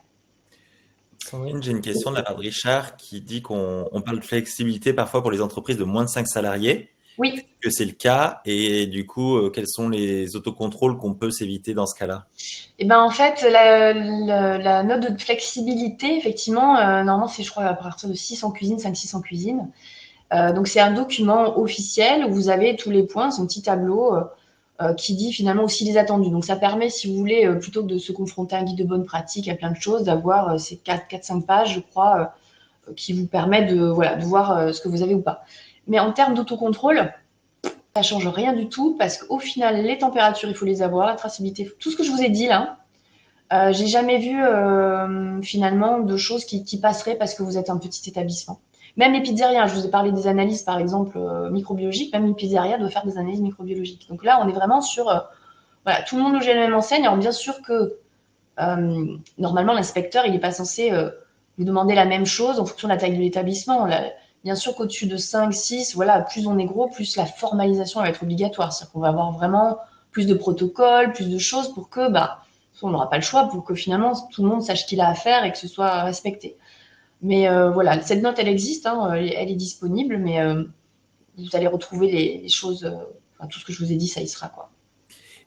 Sandrine, j'ai une question de la part de Richard qui dit qu'on parle de flexibilité parfois pour les entreprises de moins de 5 salariés. Oui. Que c'est le cas et du coup, quels sont les autocontrôles qu'on peut s'éviter dans ce cas-là? Et ben en fait, la note de flexibilité, effectivement, normalement c'est je crois à partir de 6 en cuisine, 5-6 en cuisine. Donc c'est un document officiel où vous avez tous les points, son petit tableau qui dit finalement aussi les attendus. Donc ça permet, si vous voulez, plutôt que de se confronter à un guide de bonne pratique, à plein de choses, d'avoir ces 4-5 pages, je crois, qui vous permettent voilà, de voir ce que vous avez ou pas. Mais en termes d'autocontrôle, ça change rien du tout parce qu'au final, les températures, il faut les avoir, la traçabilité, tout ce que je vous ai dit là, j'ai jamais vu finalement de choses qui passeraient parce que vous êtes un petit établissement. Même les pizzerias, je vous ai parlé des analyses par exemple microbiologiques, même une pizzeria doit faire des analyses microbiologiques. Donc là, on est vraiment sur voilà, tout le monde loge à la même enseigne. Alors bien sûr que normalement, l'inspecteur, il n'est pas censé vous demander la même chose en fonction de la taille de l'établissement. Bien sûr qu'au-dessus de 5, 6, voilà, plus on est gros, plus la formalisation va être obligatoire. C'est-à-dire qu'on va avoir vraiment plus de protocoles, plus de choses pour que, on n'aura pas le choix pour que finalement tout le monde sache ce qu'il a à faire et que ce soit respecté. Mais voilà, cette note, elle existe, hein, elle est disponible, mais vous allez retrouver les choses, enfin, tout ce que je vous ai dit, ça y sera, quoi.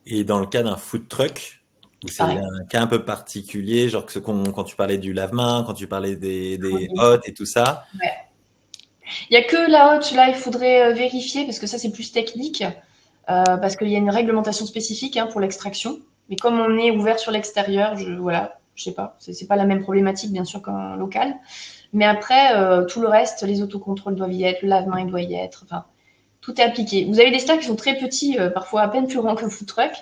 Et dans le cas d'un food truck, où c'est Pareil. un cas un peu particulier, genre que quand tu parlais du lave-main, quand tu parlais des Oui. hôtes et tout ça. Ouais. Il n'y a que la hotte, là, il faudrait vérifier, parce que ça, c'est plus technique, parce qu'il y a une réglementation spécifique hein, pour l'extraction. Mais comme on est ouvert sur l'extérieur, voilà, je sais pas, c'est pas la même problématique, bien sûr, qu'un local. Mais après, tout le reste, les autocontrôles doivent y être, le lave-main, il doit y être, enfin, tout est appliqué. Vous avez des stacks qui sont très petits, parfois à peine plus grands que le food truck.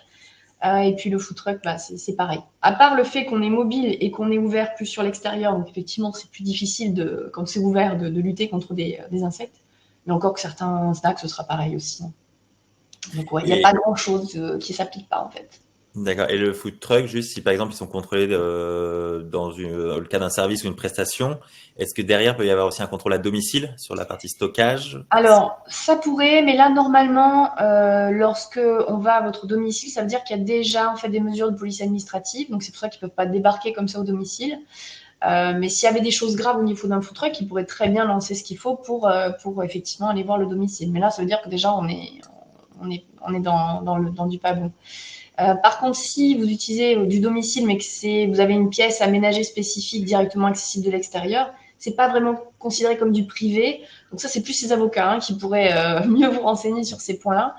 Et puis le food truck, c'est pareil. À part le fait qu'on est mobile et qu'on est ouvert plus sur l'extérieur, donc effectivement, c'est plus difficile quand c'est ouvert de lutter contre des insectes. Mais encore que certains snacks, ce sera pareil aussi. Donc ouais, il n'y a Et pas grand-chose qui s'applique pas en fait. d'accord. Et le food truck, juste si par exemple ils sont contrôlés dans le cas d'un service ou une prestation, est-ce que derrière peut y avoir aussi un contrôle à domicile sur la partie stockage? Alors, ça pourrait, mais là, normalement, lorsque on va à votre domicile, ça veut dire qu'il y a déjà en fait des mesures de police administrative. Donc, c'est pour ça qu'ils ne peuvent pas débarquer comme ça au domicile. Mais s'il y avait des choses graves au niveau d'un food truck, ils pourraient très bien lancer ce qu'il faut pour effectivement aller voir le domicile. Mais là, ça veut dire que déjà, on est dans du pas bon. Par contre, si vous utilisez du domicile, mais que vous avez une pièce aménagée spécifique directement accessible de l'extérieur, c'est pas vraiment considéré comme du privé. Donc ça, c'est plus les avocats hein, qui pourraient mieux vous renseigner sur ces points-là,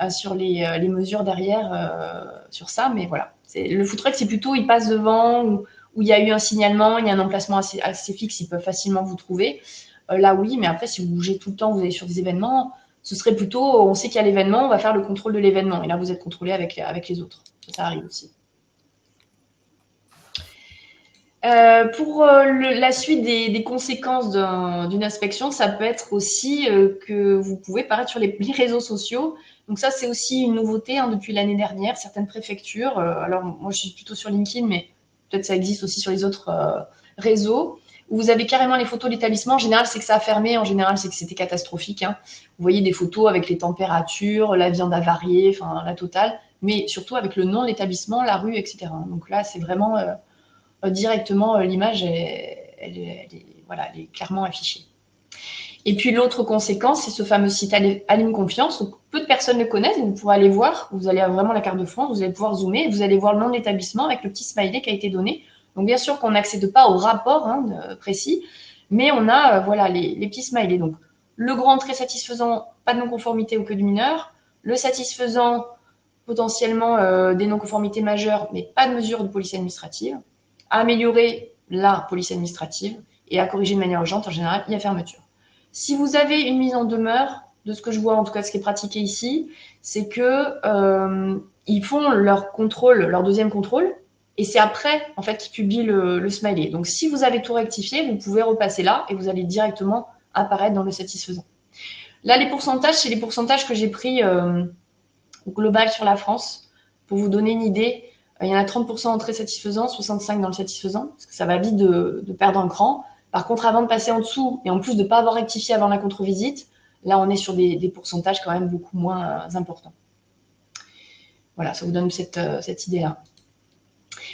sur les mesures derrière, sur ça. Mais voilà, le food truck, c'est plutôt, il passe devant où il y a eu un signalement, il y a un emplacement assez fixe, ils peuvent facilement vous trouver. Là, oui, mais après, si vous bougez tout le temps, vous allez sur des événements, ce serait plutôt, on sait qu'il y a l'événement, on va faire le contrôle de l'événement. Et là, vous êtes contrôlé avec les autres. Ça arrive aussi. Pour la suite des conséquences d'une inspection, ça peut être aussi que vous pouvez paraître sur les réseaux sociaux. Donc ça, c'est aussi une nouveauté hein, depuis l'année dernière. Certaines préfectures, alors moi je suis plutôt sur LinkedIn, mais peut-être ça existe aussi sur les autres réseaux, où vous avez carrément les photos de l'établissement. En général, c'est que ça a fermé. En général, c'est que c'était catastrophique. Hein. Vous voyez des photos avec les températures, la viande avariée, enfin la totale, mais surtout avec le nom de l'établissement, la rue, etc. Donc là, c'est vraiment directement l'image, voilà, elle est clairement affichée. Et puis l'autre conséquence, c'est ce fameux site Allume Confiance. Donc, peu de personnes le connaissent, vous pourrez aller voir, vous allez avoir vraiment la carte de France, vous allez pouvoir zoomer, vous allez voir le nom de l'établissement avec le petit smiley qui a été donné. Donc bien sûr qu'on n'accède pas au rapport précis, mais on a voilà, les petits smileys. Donc le grand très satisfaisant, pas de non-conformité au que du mineur. Le satisfaisant, potentiellement des non-conformités majeures, mais pas de mesure de police administrative. À améliorer la police administrative et à corriger de manière urgente, en général, il y a fermeture. Si vous avez une mise en demeure, de ce que je vois, en tout cas ce qui est pratiqué ici, c'est que ils font leur contrôle, leur deuxième contrôle, et c'est après en fait qu'ils publient le smiley. Donc si vous avez tout rectifié, vous pouvez repasser là et vous allez directement apparaître dans le satisfaisant. Là, les pourcentages, c'est les pourcentages que j'ai pris global sur la France. Pour vous donner une idée, il y en a 30% en très satisfaisant, 65% dans le satisfaisant, parce que ça va vite de perdre un cran. Par contre, avant de passer en dessous, et en plus de ne pas avoir rectifié avant la contre-visite, là, on est sur des pourcentages quand même beaucoup moins importants. Voilà, ça vous donne cette idée-là.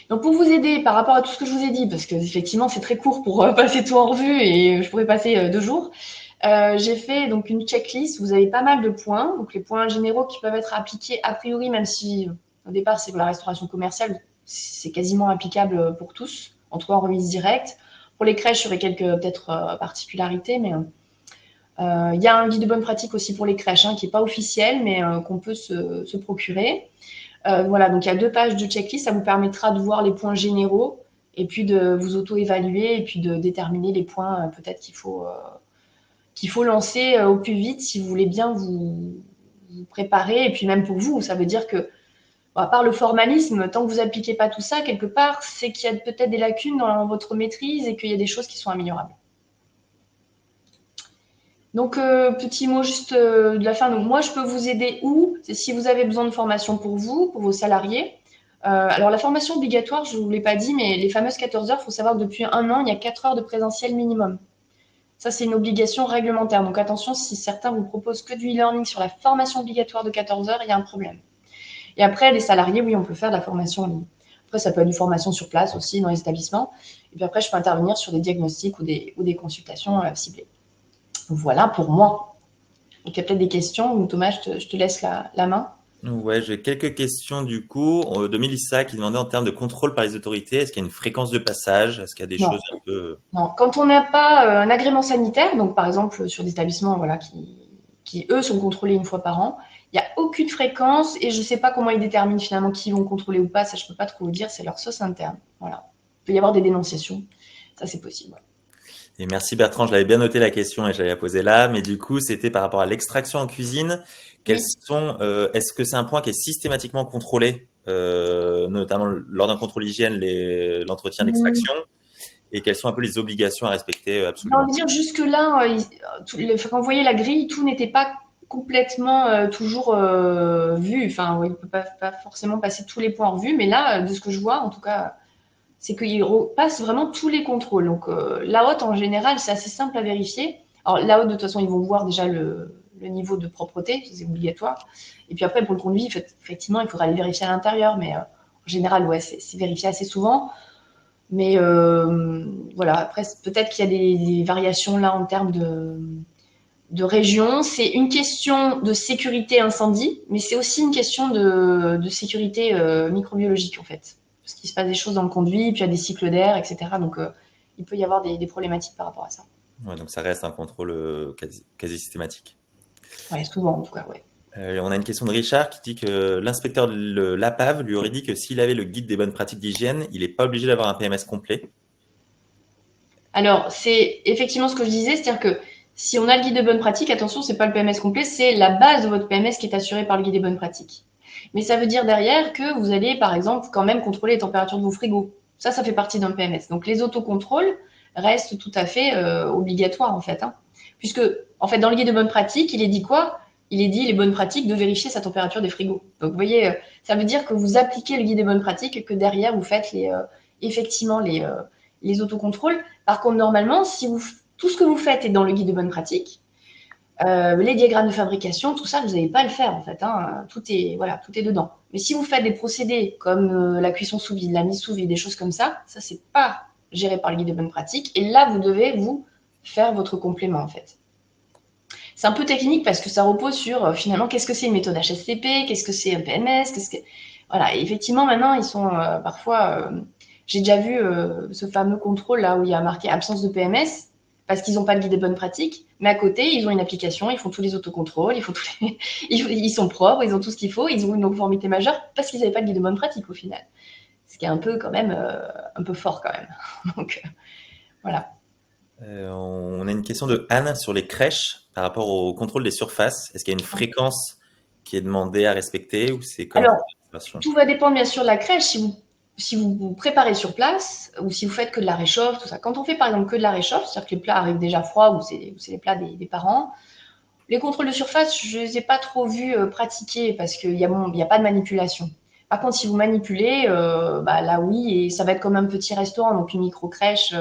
Donc, pour vous aider par rapport à tout ce que je vous ai dit, parce que effectivement, c'est très court pour passer tout en revue et je pourrais passer 2 jours, j'ai fait donc une checklist. Vous avez pas mal de points, donc les points généraux qui peuvent être appliqués a priori, même si au départ c'est pour la restauration commerciale, c'est quasiment applicable pour tous, en tout cas en remise directe. Pour les crèches, il y aurait quelques peut-être particularités, mais il y a un guide de bonne pratique aussi pour les crèches, qui n'est pas officiel, mais qu'on peut se procurer. Voilà, donc il y a 2 pages de checklist, ça vous permettra de voir les points généraux et puis de vous auto-évaluer et puis de déterminer les points peut-être qu'il faut lancer au plus vite si vous voulez bien vous préparer. Et puis même pour vous, ça veut dire que, à part le formalisme, tant que vous n'appliquez pas tout ça, quelque part, c'est qu'il y a peut-être des lacunes dans votre maîtrise et qu'il y a des choses qui sont améliorables. Donc, petit mot juste de la fin. Donc, moi, je peux vous aider où? C'est si vous avez besoin de formation pour vous, pour vos salariés. Alors, la formation obligatoire, je ne vous l'ai pas dit, mais les fameuses 14 heures, il faut savoir que depuis 1 an, il y a 4 heures de présentiel minimum. Ça, c'est une obligation réglementaire. Donc, attention, si certains vous proposent que du e-learning sur la formation obligatoire de 14 heures, il y a un problème. Et après, les salariés, oui, on peut faire de la formation en ligne. Après, ça peut être une formation sur place aussi dans les établissements. Et puis après, je peux intervenir sur des diagnostics ou des consultations ciblées. Voilà pour moi. Donc, il y a peut-être des questions. Thomas, je te laisse la main. Ouais, j'ai quelques questions du coup de Mélissa qui demandait en termes de contrôle par les autorités, est-ce qu'il y a une fréquence de passage? Est-ce qu'il y a des Non. choses un peu... Non, quand on n'a pas un agrément sanitaire, donc par exemple sur des établissements voilà, qui, eux, sont contrôlés 1 fois par an, il n'y a aucune fréquence et je ne sais pas comment ils déterminent finalement qui vont contrôler ou pas, ça je ne peux pas trop vous dire, c'est leur sauce interne. Voilà. Il peut y avoir des dénonciations, ça c'est possible. Et merci Bertrand, je l'avais bien noté la question et j'allais la poser là, mais du coup c'était par rapport à l'extraction en cuisine. Est-ce que c'est un point qui est systématiquement contrôlé, notamment lors d'un contrôle hygiène, l'entretien d'extraction, et quelles sont un peu les obligations à respecter J'ai absolument? envie de dire jusque-là, quand vous voyez la grille, tout n'était pas complètement toujours vu. Enfin, il ne peut pas forcément passer tous les points en revue, mais là, de ce que je vois, en tout cas, c'est qu'il passe vraiment tous les contrôles. Donc, la haute, en général, c'est assez simple à vérifier. Alors, la haute, de toute façon, ils vont voir déjà le niveau de propreté, c'est obligatoire. Et puis après, pour le conduit, effectivement, il faudra le vérifier à l'intérieur, mais en général, ouais, c'est vérifié assez souvent. Mais voilà, après, peut-être qu'il y a des variations là en termes de région. C'est une question de sécurité incendie, mais c'est aussi une question de sécurité microbiologique, en fait. Parce qu'il se passe des choses dans le conduit, puis il y a des cycles d'air, etc. Donc, il peut y avoir des problématiques par rapport à ça. Ouais, donc ça reste un contrôle quasi systématique. Ouais, souvent, en tout cas, ouais. On a une question de Richard qui dit que l'inspecteur de l'APAV lui aurait dit que s'il avait le guide des bonnes pratiques d'hygiène, il n'est pas obligé d'avoir un PMS complet. Alors, c'est effectivement ce que je disais, c'est-à-dire que si on a le guide de bonnes pratiques, attention, c'est pas le PMS complet, c'est la base de votre PMS qui est assurée par le guide des bonnes pratiques. Mais ça veut dire derrière que vous allez, par exemple, quand même contrôler les températures de vos frigos. Ça fait partie d'un PMS. Donc, les autocontrôles restent tout à fait obligatoires, en fait. Puisque, en fait, dans le guide de bonnes pratiques, il est dit quoi? Il est dit les bonnes pratiques de vérifier sa température des frigos. Donc, vous voyez, ça veut dire que vous appliquez le guide des bonnes pratiques et que derrière, vous faites effectivement les autocontrôles. Par contre, normalement, si tout ce que vous faites est dans le guide de bonne pratique, les diagrammes de fabrication, tout ça, vous n'allez pas le faire en fait. Tout est dedans. Mais si vous faites des procédés comme la cuisson sous vide, la mise sous vide, des choses comme ça, c'est pas géré par le guide de bonne pratique. Et là, vous devez vous faire votre complément en fait. C'est un peu technique parce que ça repose sur finalement qu'est-ce que c'est une méthode HSCP, qu'est-ce que c'est un PMS, voilà. Et effectivement maintenant ils sont parfois, j'ai déjà vu ce fameux contrôle là où il y a marqué absence de PMS parce qu'ils n'ont pas le guide des bonnes pratiques, mais à côté ils ont une application, ils font tous les autocontrôles, ils sont propres, ils ont tout ce qu'il faut, ils ont une conformité majeure parce qu'ils n'avaient pas le guide de bonnes pratiques au final. Ce qui est un peu quand même un peu fort quand même. Donc voilà. On a une question de Anne sur les crèches par rapport au contrôle des surfaces. Est-ce qu'il y a une fréquence qui est demandée à respecter ou c'est comment Alors, ça se passe? tout va dépendre bien sûr de la crèche. Si vous vous préparez sur place ou si vous faites que de la réchauffe, tout ça. Quand on fait par exemple que de la réchauffe, c'est-à-dire que les plats arrivent déjà froids ou c'est les plats des parents, les contrôles de surface, je ne les ai pas trop vus pratiquer parce qu'il n'y a pas de manipulation. Par contre, si vous manipulez, bah, là oui, et ça va être comme un petit restaurant, donc une micro-crèche.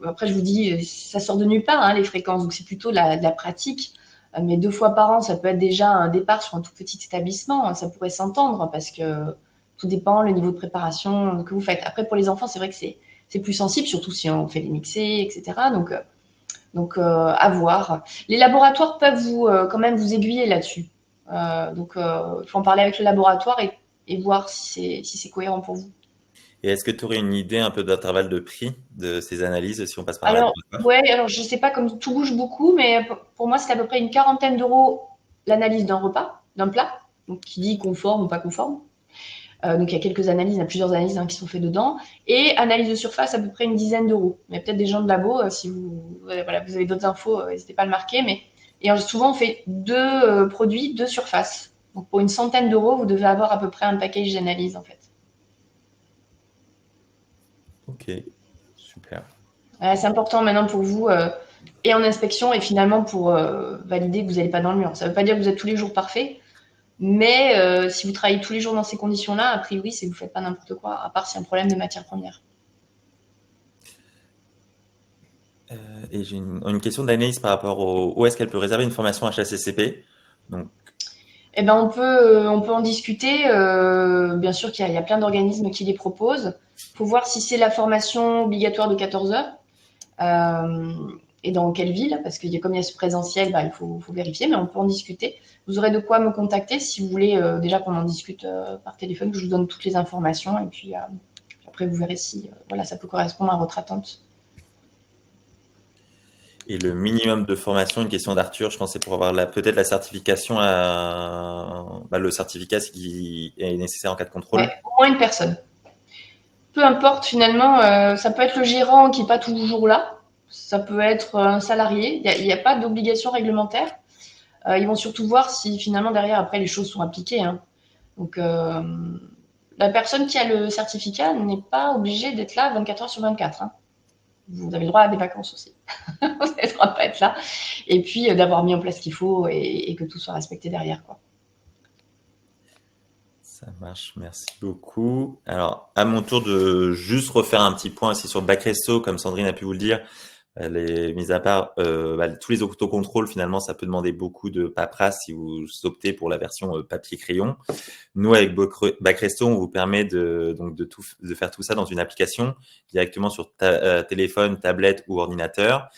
Après, je vous dis, ça sort de nulle part, hein, les fréquences, donc c'est plutôt de la pratique. Mais 2 fois par an, ça peut être déjà un départ sur un tout petit établissement. Ça pourrait s'entendre parce que tout dépend le niveau de préparation que vous faites. Après, pour les enfants, c'est vrai que c'est plus sensible, surtout si on fait les mixés, etc. À voir. Les laboratoires peuvent quand même vous aiguiller là-dessus. Il faut en parler avec le laboratoire et voir si c'est cohérent pour vous. Et est-ce que tu aurais une idée un peu d'intervalle de prix de ces analyses si on passe par un Alors, laboratoire? ouais, alors je sais pas, comme tout bouge beaucoup, mais pour moi, c'est à peu près une quarantaine d'euros l'analyse d'un repas, d'un plat, donc qui dit conforme ou pas conforme. Donc il y a quelques analyses, il y a plusieurs analyses qui sont faites dedans. Et analyse de surface, à peu près une dizaine d'euros. Il y a peut-être des gens de labo, si voilà, vous avez d'autres infos, n'hésitez pas à le marquer. Et souvent, on fait 2 produits, 2 surfaces. Donc pour une centaine d'euros, vous devez avoir à peu près un package d'analyse en fait. Ok, super. C'est important maintenant pour vous, et en inspection, et finalement pour valider que vous n'allez pas dans le mur. Ça ne veut pas dire que vous êtes tous les jours parfait, mais si vous travaillez tous les jours dans ces conditions-là, a priori, c'est que vous ne faites pas n'importe quoi, à part s'il y a un problème de matière première. Et j'ai une question d'Anaïs par rapport où est-ce qu'elle peut réserver une formation HACCP. Donc, Eh ben, on peut en discuter. Bien sûr qu'il y a plein d'organismes qui les proposent. Il faut voir si c'est la formation obligatoire de 14 heures et dans quelle ville, parce qu'il y a comme il y a ce présentiel, bah, faut vérifier, mais on peut en discuter. Vous aurez de quoi me contacter si vous voulez déjà qu'on en discute par téléphone, que je vous donne toutes les informations, et puis après vous verrez si voilà, ça peut correspondre à votre attente. et le minimum de formation, une question d'Arthur, je pensais pour avoir peut-être la certification le certificat qui est nécessaire en cas de Ouais, contrôle. au moins une personne. Peu importe finalement, ça peut être le gérant qui n'est pas toujours là, ça peut être un salarié, il n'y a pas d'obligation réglementaire. Ils vont surtout voir si finalement derrière après les choses sont appliquées, hein. Donc la personne qui a le certificat n'est pas obligée d'être là 24 heures sur 24, hein. Vous avez le droit à des vacances aussi. Vous avez le droit de pas être là. Et puis d'avoir mis en place ce qu'il faut et que tout soit respecté derrière, quoi. Ça marche, merci beaucoup. Alors, à mon tour de juste refaire un petit point aussi sur Backresto, comme Sandrine a pu vous le dire, les mis à part tous les autocontrôles, finalement, ça peut demander beaucoup de paperasse si vous optez pour la version papier-crayon. Nous, avec Backresto, on vous permet de faire tout ça dans une application directement sur téléphone, tablette ou ordinateur.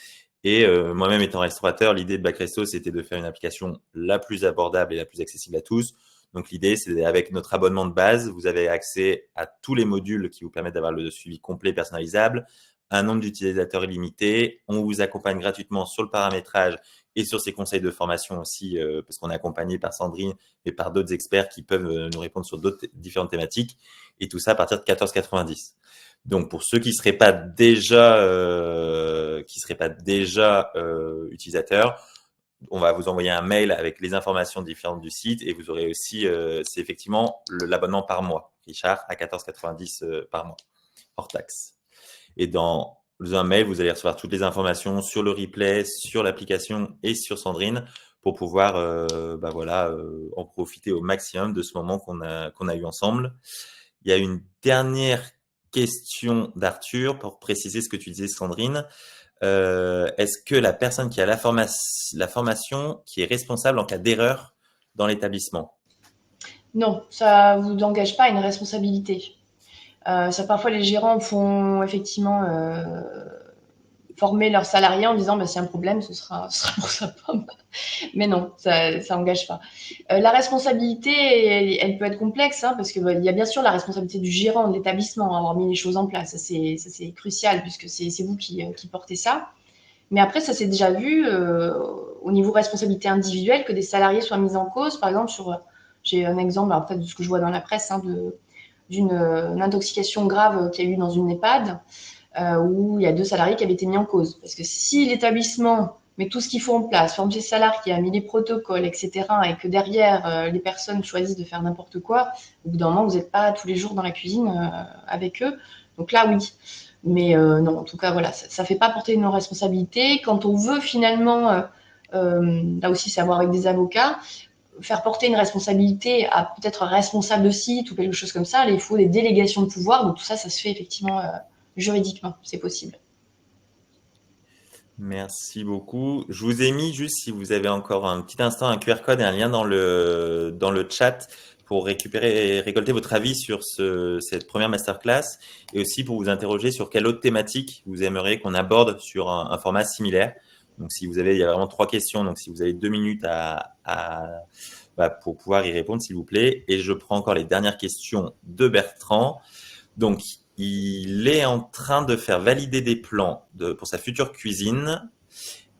Et moi-même étant restaurateur, l'idée de Backresto, c'était de faire une application la plus abordable et la plus accessible à tous. Donc l'idée, c'est avec notre abonnement de base, vous avez accès à tous les modules qui vous permettent d'avoir le suivi complet personnalisable, un nombre d'utilisateurs illimité. On vous accompagne gratuitement sur le paramétrage et sur ces conseils de formation aussi, parce qu'on est accompagné par Sandrine et par d'autres experts qui peuvent nous répondre sur d'autres différentes thématiques. Et tout ça à partir de 14,90. Donc pour ceux qui seraient pas déjà utilisateurs, on va vous envoyer un mail avec les informations différentes du site et vous aurez aussi, c'est effectivement l'abonnement par mois, Richard, à 14,90 par mois, hors taxe. Et dans un mail, vous allez recevoir toutes les informations sur le replay, sur l'application et sur Sandrine pour pouvoir en profiter au maximum de ce moment qu'on a eu ensemble. Il y a une dernière question d'Arthur pour préciser ce que tu disais, Sandrine. Est-ce que la personne qui a la formation qui est responsable en cas d'erreur dans l'établissement? Non, ça ne vous engage pas à une responsabilité. Ça, parfois, les gérants former leurs salariés en disant, bah, s'il y a un problème, ce sera pour sa pomme. Mais non, ça engage pas. La responsabilité, elle peut être complexe, hein, parce que il y a bien sûr la responsabilité du gérant de l'établissement, avoir mis les choses en place. Ça, c'est crucial, puisque c'est vous qui portez ça. Mais après, ça s'est déjà vu au niveau responsabilité individuelle que des salariés soient mis en cause. Par exemple, j'ai un exemple, après, de ce que je vois dans la presse, hein, d'une intoxication grave qu'il y a eu dans une EHPAD, où il y a 2 salariés qui avaient été mis en cause. Parce que si l'établissement met tout ce qu'il faut en place, forme ses salariés, a mis les protocoles, etc., et que derrière, les personnes choisissent de faire n'importe quoi, au bout d'un moment, vous n'êtes pas tous les jours dans la cuisine avec eux. Donc là, oui. Mais non, en tout cas, voilà, ça ne fait pas porter nos responsabilités. Quand on veut finalement, là aussi, c'est à voir avec des avocats, faire porter une responsabilité à peut-être un responsable de site ou quelque chose comme ça, il faut des délégations de pouvoir. Donc tout ça, ça se fait effectivement juridiquement, c'est possible. Merci beaucoup. Je vous ai mis juste, si vous avez encore un petit instant, un QR code et un lien dans le chat pour récolter votre avis sur cette première masterclass et aussi pour vous interroger sur quelle autre thématique vous aimeriez qu'on aborde sur un format similaire. Donc, si vous avez, il y a vraiment 3 questions. Donc, si vous avez 2 minutes pour pouvoir y répondre, s'il vous plaît. Et je prends encore les dernières questions de Bertrand. Donc, il est en train de faire valider des plans pour sa future cuisine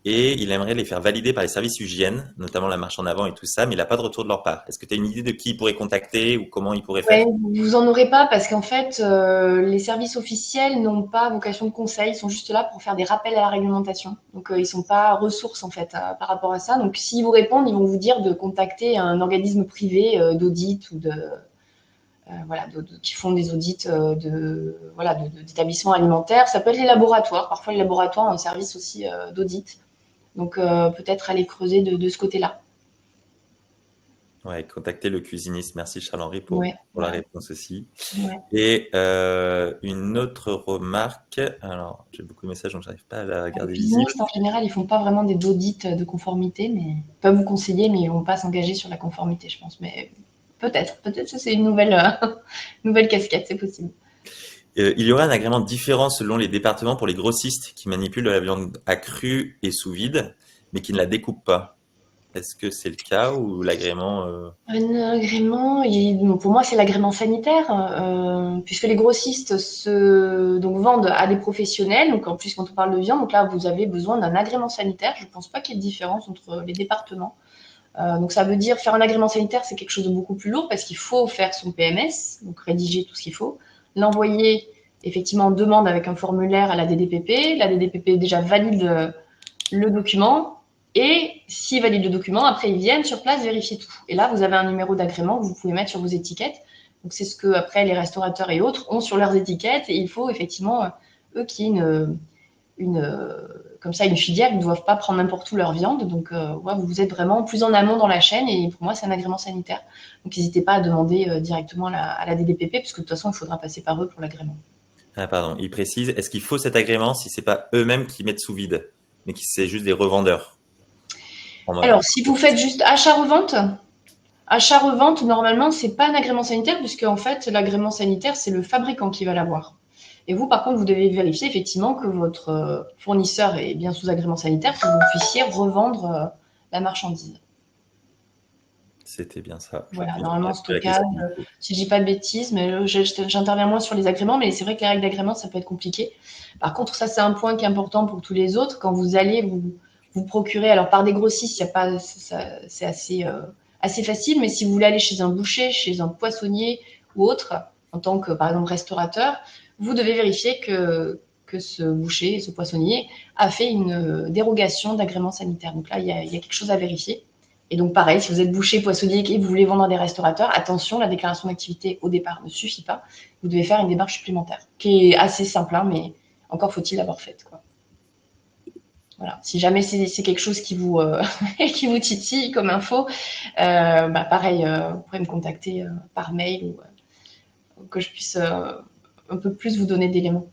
et il aimerait les faire valider par les services hygiène, notamment la marche en avant et tout ça, mais il n'a pas de retour de leur part. Est-ce que tu as une idée de qui il pourrait contacter ou comment il pourrait Ouais, faire? vous en aurez pas parce qu'en fait, les services officiels n'ont pas vocation de conseil, ils sont juste là pour faire des rappels à la réglementation. Donc, ils sont pas ressources en fait par rapport à ça. Donc, s'ils vous répondent, ils vont vous dire de contacter un organisme privé d'audit ou voilà, qui font des audits voilà, d'établissements alimentaires. Ça peut être les laboratoires. Parfois, les laboratoires ont un service aussi d'audit. Donc, peut-être aller creuser de ce côté-là. Ouais, contacter le cuisiniste. Merci Charles-Henri Ouais, pour la ouais, réponse aussi. ouais. Et une autre remarque. Alors, j'ai beaucoup de messages, donc j'arrive pas à la Les garder visible. cuisinistes, en général, ils font pas vraiment d'audits de conformité, mais ils peuvent vous conseiller, mais ils vont pas s'engager sur la conformité, je pense. Mais peut-être que c'est une nouvelle, nouvelle casquette, c'est possible. Il y aurait un agrément différent selon les départements pour les grossistes qui manipulent de la viande à crue et sous vide, mais qui ne la découpent pas. Est-ce que c'est le cas ou l'agrément Un agrément, bon, pour moi, c'est l'agrément sanitaire, puisque les grossistes donc, vendent à des professionnels. Donc, en plus, quand on parle de viande, donc là, vous avez besoin d'un agrément sanitaire. Je ne pense pas qu'il y ait de différence entre les départements. Donc, ça veut dire faire un agrément sanitaire, c'est quelque chose de beaucoup plus lourd parce qu'il faut faire son PMS, donc rédiger tout ce qu'il faut, l'envoyer effectivement en demande avec un formulaire à la DDPP. La DDPP déjà valide le document. Et s'ils valident le document, après, ils viennent sur place vérifier tout. Et là, vous avez un numéro d'agrément que vous pouvez mettre sur vos étiquettes. Donc, c'est ce que, après, les restaurateurs et autres ont sur leurs étiquettes. Et il faut effectivement, eux, qui comme ça, une filière, ils ne doivent pas prendre n'importe où leur viande. Donc, ouais, vous êtes vraiment plus en amont dans la chaîne. Et pour moi, c'est un agrément sanitaire. Donc, n'hésitez pas à demander directement à la DDPP, parce que de toute façon, il faudra passer par eux pour l'agrément. Ah, pardon, il précise, est-ce qu'il faut cet agrément si c'est pas eux-mêmes qui mettent sous vide, mais qui c'est juste des revendeurs Alors, si vous faites juste achat-revente, achat-revente, normalement, c'est pas un agrément sanitaire, puisque en fait, l'agrément sanitaire, c'est le fabricant qui va l'avoir. Et vous, par contre, vous devez vérifier effectivement que votre fournisseur est bien sous agrément sanitaire pour que vous puissiez revendre la marchandise. C'était bien ça. Voilà, J'aurais normalement, posé la stockage, question du coup. si je dis pas de bêtises, mais j'interviens moins sur les agréments, mais c'est vrai que les règles d'agrément, ça peut être compliqué. Par contre, ça, c'est un point qui est important pour tous les autres. Quand vous allez vous procurer, alors par des grossistes, y a pas, c'est assez facile, mais si vous voulez aller chez un boucher, chez un poissonnier ou autre, en tant que, par exemple, restaurateur, vous devez vérifier que ce boucher, ce poissonnier, a fait une dérogation d'agrément sanitaire. Donc là, il y a quelque chose à vérifier. Et donc, pareil, si vous êtes boucher, poissonnier et vous voulez vendre à des restaurateurs, attention, la déclaration d'activité au départ ne suffit pas. Vous devez faire une démarche supplémentaire, qui est assez simple, hein, mais encore faut-il l'avoir faite, quoi. Voilà. Si jamais c'est quelque chose qui vous, qui vous titille comme info, pareil, vous pourrez me contacter par mail ou que je puisse un peu plus vous donner d'éléments.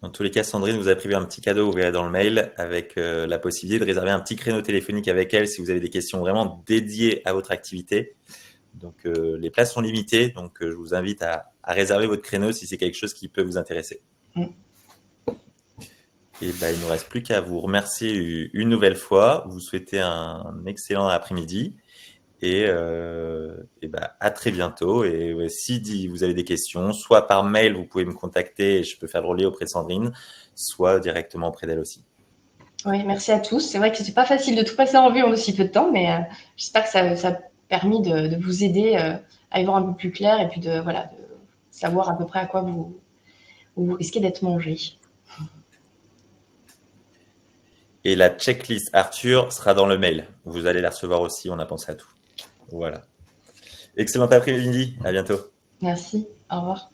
Dans tous les cas, Sandrine vous a prévu un petit cadeau, vous verrez dans le mail, avec la possibilité de réserver un petit créneau téléphonique avec elle si vous avez des questions vraiment dédiées à votre activité. Donc, les places sont limitées, donc je vous invite à réserver votre créneau si c'est quelque chose qui peut vous intéresser. Mm. Et ben, il ne nous reste plus qu'à vous remercier une nouvelle fois, vous souhaiter un excellent après-midi et ben, à très bientôt. Et ouais, si vous avez des questions, soit par mail, vous pouvez me contacter et je peux faire le relais auprès de Sandrine, soit directement auprès d'elle aussi. Oui, merci à tous. C'est vrai que c'était pas facile de tout passer en vue en aussi peu de temps, mais j'espère que ça a permis de vous aider à y voir un peu plus clair et puis voilà, de savoir à peu près à quoi vous risquez d'être mangé. Et la checklist Arthur sera dans le mail. Vous allez la recevoir aussi, on a pensé à tout. Voilà. Excellent après-midi, à bientôt. Merci, au revoir.